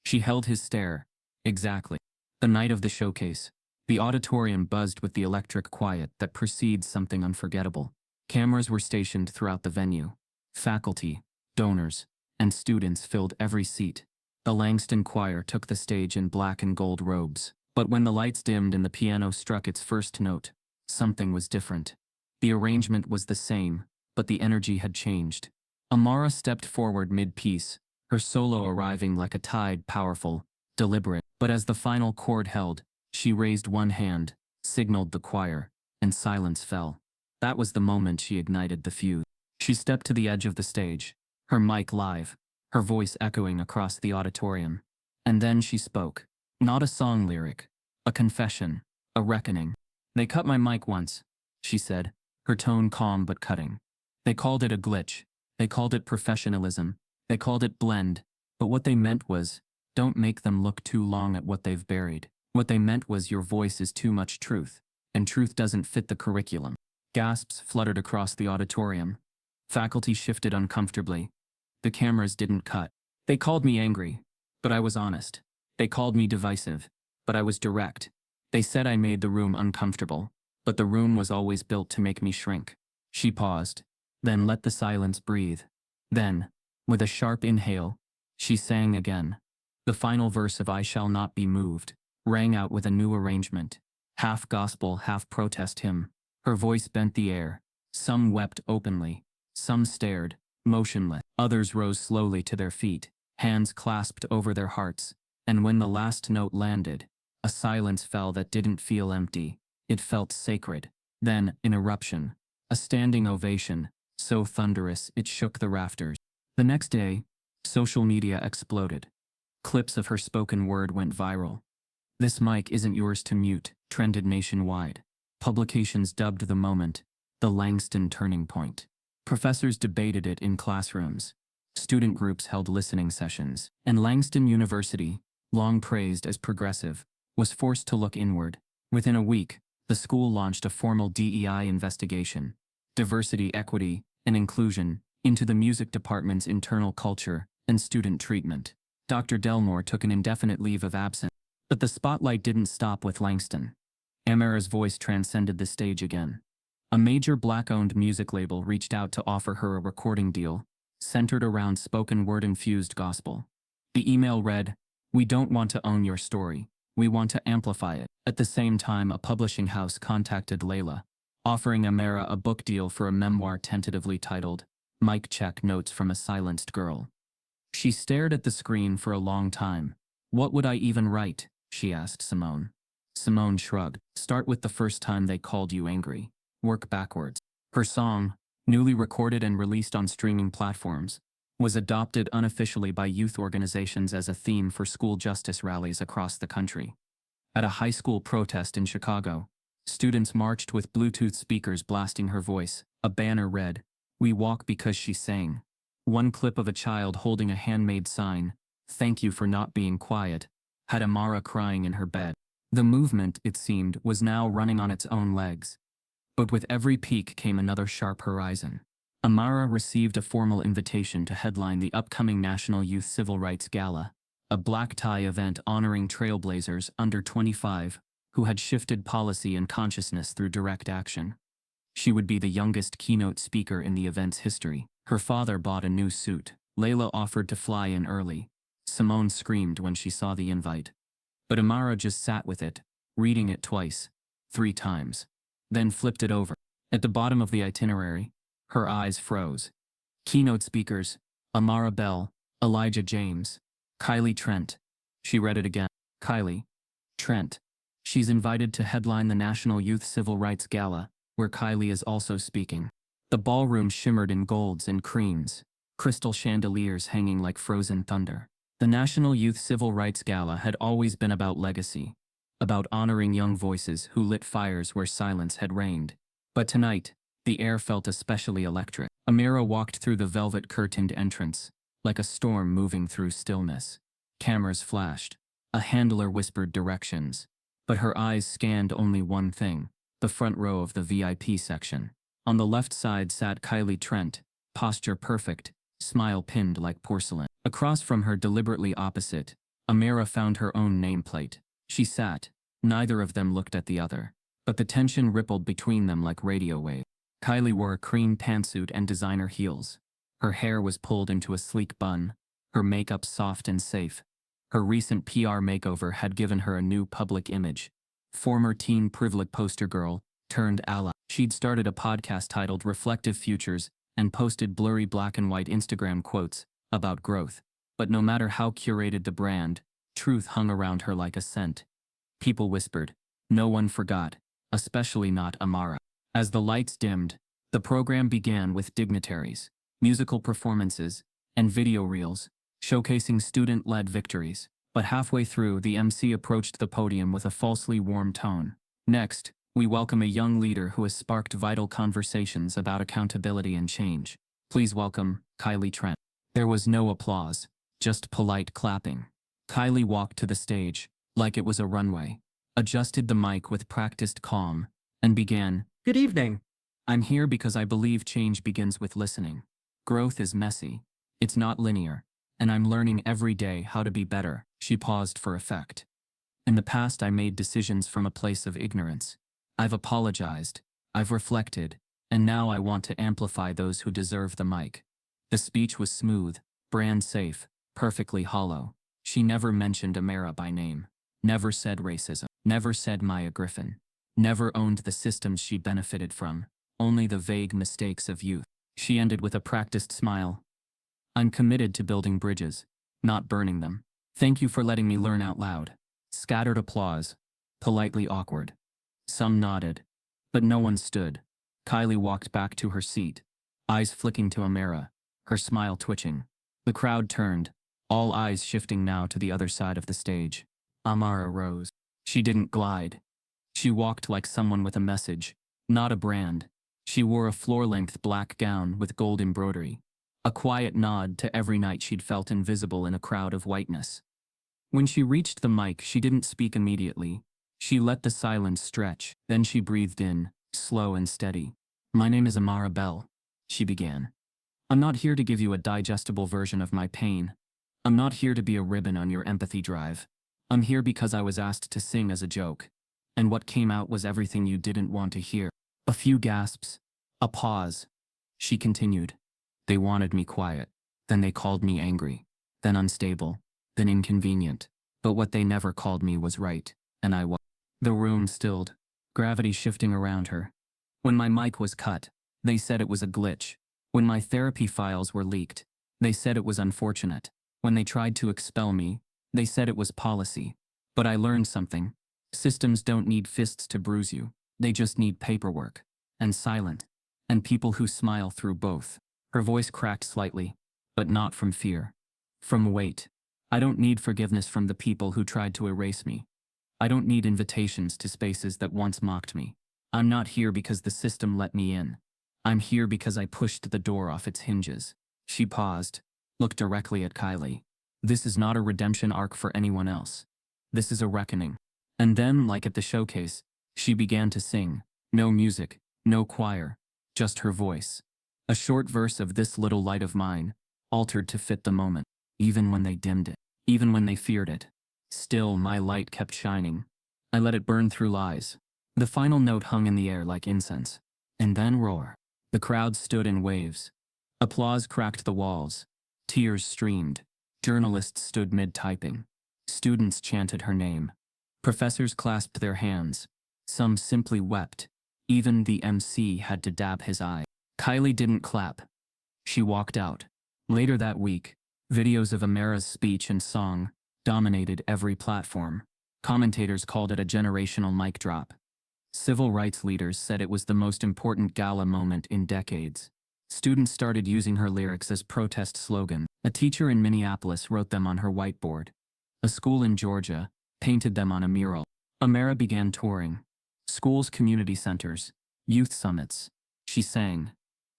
She held his stare. Exactly. The night of the showcase, the auditorium buzzed with the electric quiet that precedes something unforgettable. Cameras were stationed throughout the venue. Faculty, donors, and students filled every seat. The Langston Choir took the stage in black and gold robes. But when the lights dimmed and the piano struck its first note, something was different. The arrangement was the same, but the energy had changed. Amara stepped forward mid-piece, her solo arriving like a tide, powerful, deliberate. But as the final chord held, she raised one hand, signaled the choir, and silence fell. That was the moment she ignited the fuse. She stepped to the edge of the stage, her mic live, her voice echoing across the auditorium. And then she spoke. Not a song lyric, a confession, a reckoning. They cut my mic once, she said, her tone calm but cutting. They called it a glitch. They called it professionalism. They called it blend. But what they meant was, don't make them look too long at what they've buried. What they meant was your voice is too much truth, and truth doesn't fit the curriculum. Gasps fluttered across the auditorium. Faculty shifted uncomfortably. The cameras didn't cut. They called me angry, but I was honest. They called me divisive, but I was direct. They said I made the room uncomfortable, but the room was always built to make me shrink. She paused, then let the silence breathe. Then, with a sharp inhale, she sang again. The final verse of I Shall Not Be Moved rang out with a new arrangement, half gospel, half protest hymn. Her voice bent the air. Some wept openly, some stared, motionless. Others rose slowly to their feet, hands clasped over their hearts. And when the last note landed, a silence fell that didn't feel empty. It felt sacred. Then, an eruption. A standing ovation, so thunderous it shook the rafters. The next day, social media exploded. Clips of her spoken word went viral. "This mic isn't yours to mute," trended nationwide. Publications dubbed the moment the Langston turning point. Professors debated it in classrooms. Student groups held listening sessions. And Langston University, long praised as progressive, was forced to look inward. Within a week, the school launched a formal DEI investigation, diversity, equity, and inclusion, into the music department's internal culture and student treatment. Dr. Delmore took an indefinite leave of absence. But the spotlight didn't stop with Langston. Amara's voice transcended the stage again. A major black-owned music label reached out to offer her a recording deal, centered around spoken word-infused gospel. The email read, "We don't want to own your story. We want to amplify it." At the same time, a publishing house contacted Layla, offering Amara a book deal for a memoir tentatively titled, "Mic Check: Notes from a Silenced Girl." She stared at the screen for a long time. "What would I even write?" she asked Simone. Simone shrugged. "Start with the first time they called you angry. Work backwards." Her song, newly recorded and released on streaming platforms, was adopted unofficially by youth organizations as a theme for school justice rallies across the country. At a high school protest in Chicago, students marched with Bluetooth speakers blasting her voice. A banner read, "We walk because she sang." One clip of a child holding a handmade sign, "Thank you for not being quiet," had Amara crying in her bed. The movement, it seemed, was now running on its own legs. But with every peak came another sharp horizon. Amara received a formal invitation to headline the upcoming National Youth Civil Rights Gala, a black-tie event honoring trailblazers under 25 who had shifted policy and consciousness through direct action. She would be the youngest keynote speaker in the event's history. Her father bought a new suit. Layla offered to fly in early. Simone screamed when she saw the invite. But Amara just sat with it, reading it twice, 3 times, then flipped it over. At the bottom of the itinerary, her eyes froze. Keynote speakers: Amara Bell, Elijah James, Kylie Trent. She read it again. Kylie Trent. She's invited to headline the National Youth Civil Rights Gala, where Kylie is also speaking. The ballroom shimmered in golds and creams, crystal chandeliers hanging like frozen thunder. The National Youth Civil Rights Gala had always been about legacy, about honoring young voices who lit fires where silence had reigned. But tonight, the air felt especially electric. Amira walked through the velvet-curtained entrance, like a storm moving through stillness. Cameras flashed. A handler whispered directions. But her eyes scanned only one thing: the front row of the VIP section. On the left side sat Kylie Trent, posture perfect, smile pinned like porcelain. Across from her, deliberately opposite, Amira found her own nameplate. She sat. Neither of them looked at the other, but the tension rippled between them like radio waves. Kylie wore a cream pantsuit and designer heels. Her hair was pulled into a sleek bun, her makeup soft and safe. Her recent PR makeover had given her a new public image. Former teen privilege poster girl, turned ally. She'd started a podcast titled Reflective Futures and posted blurry black and white Instagram quotes about growth. But no matter how curated the brand, truth hung around her like a scent. People whispered. No one forgot, especially not Amara. As the lights dimmed, the program began with dignitaries, musical performances, and video reels, showcasing student-led victories. But halfway through, the MC approached the podium with a falsely warm tone. "Next, we welcome a young leader who has sparked vital conversations about accountability and change. Please welcome Kylie Trent." There was no applause, just polite clapping. Kylie walked to the stage, like it was a runway, adjusted the mic with practiced calm, and began, "Good evening. I'm here because I believe change begins with listening. Growth is messy. It's not linear, and I'm learning every day how to be better." She paused for effect. "In the past, I made decisions from a place of ignorance. I've apologized, I've reflected, and now I want to amplify those who deserve the mic." The speech was smooth, brand safe, perfectly hollow. She never mentioned Amara by name, never said racism, never said Maya Griffin, never owned the systems she benefited from, only the vague mistakes of youth. She ended with a practiced smile. "I'm committed to building bridges, not burning them. Thank you for letting me learn out loud." Scattered applause, politely awkward. Some nodded, but no one stood. Kylie walked back to her seat, eyes flicking to Amara, her smile twitching. The crowd turned, all eyes shifting now to the other side of the stage. Amara rose. She didn't glide. She walked like someone with a message, not a brand. She wore a floor-length black gown with gold embroidery, a quiet nod to every night she'd felt invisible in a crowd of whiteness. When she reached the mic, she didn't speak immediately. She let the silence stretch, then she breathed in, slow and steady. "My name is Amara Bell," she began. "I'm not here to give you a digestible version of my pain. I'm not here to be a ribbon on your empathy drive. I'm here because I was asked to sing as a joke. And what came out was everything you didn't want to hear." A few gasps. A pause. She continued. "They wanted me quiet. Then they called me angry. Then unstable. Then inconvenient. But what they never called me was right. And I was." The room stilled, gravity shifting around her. "When my mic was cut, they said it was a glitch. When my therapy files were leaked, they said it was unfortunate. When they tried to expel me, they said it was policy. But I learned something. Systems don't need fists to bruise you. They just need paperwork. And silent. And people who smile through both." Her voice cracked slightly, but not from fear. From weight. "I don't need forgiveness from the people who tried to erase me. I don't need invitations to spaces that once mocked me. I'm not here because the system let me in. I'm here because I pushed the door off its hinges." She paused, looked directly at Kylie. "This is not a redemption arc for anyone else. This is a reckoning." And then, like at the showcase, she began to sing. No music, no choir, just her voice. A short verse of "This little light of mine," altered to fit the moment. "Even when they dimmed it, even when they feared it, still my light kept shining. I let it burn through lies." The final note hung in the air like incense. And then roar. The crowd stood in waves. Applause cracked the walls. Tears streamed. Journalists stood mid-typing. Students chanted her name. Professors clasped their hands. Some simply wept. Even the MC had to dab his eye. Kylie didn't clap. She walked out. Later that week, videos of Amara's speech and song dominated every platform. Commentators called it a generational mic drop. Civil rights leaders said it was the most important gala moment in decades. Students started using her lyrics as protest slogans. A teacher in Minneapolis wrote them on her whiteboard. A school in Georgia painted them on a mural. Amara began touring. Schools, community centers, youth summits. She sang.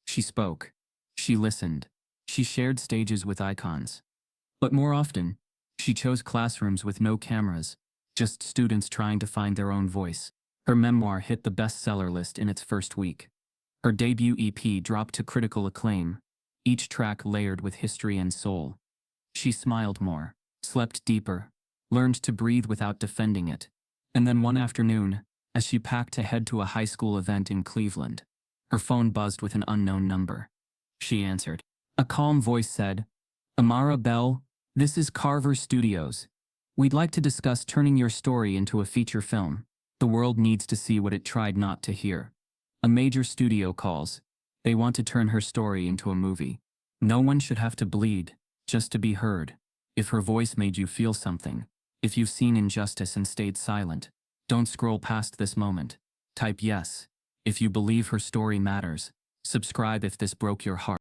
She spoke. She listened. She shared stages with icons. But more often, she chose classrooms with no cameras, just students trying to find their own voice. Her memoir hit the bestseller list in its first week. Her debut EP dropped to critical acclaim, each track layered with history and soul. She smiled more, slept deeper, learned to breathe without defending it. And then one afternoon, as she packed to head to a high school event in Cleveland, her phone buzzed with an unknown number. She answered. A calm voice said, "Amara Bell, this is Carver Studios. We'd like to discuss turning your story into a feature film. The world needs to see what it tried not to hear." A major studio calls. They want to turn her story into a movie. No one should have to bleed, just to be heard. If her voice made you feel something, if you've seen injustice and stayed silent, don't scroll past this moment. Type yes. If you believe her story matters. Subscribe if this broke your heart.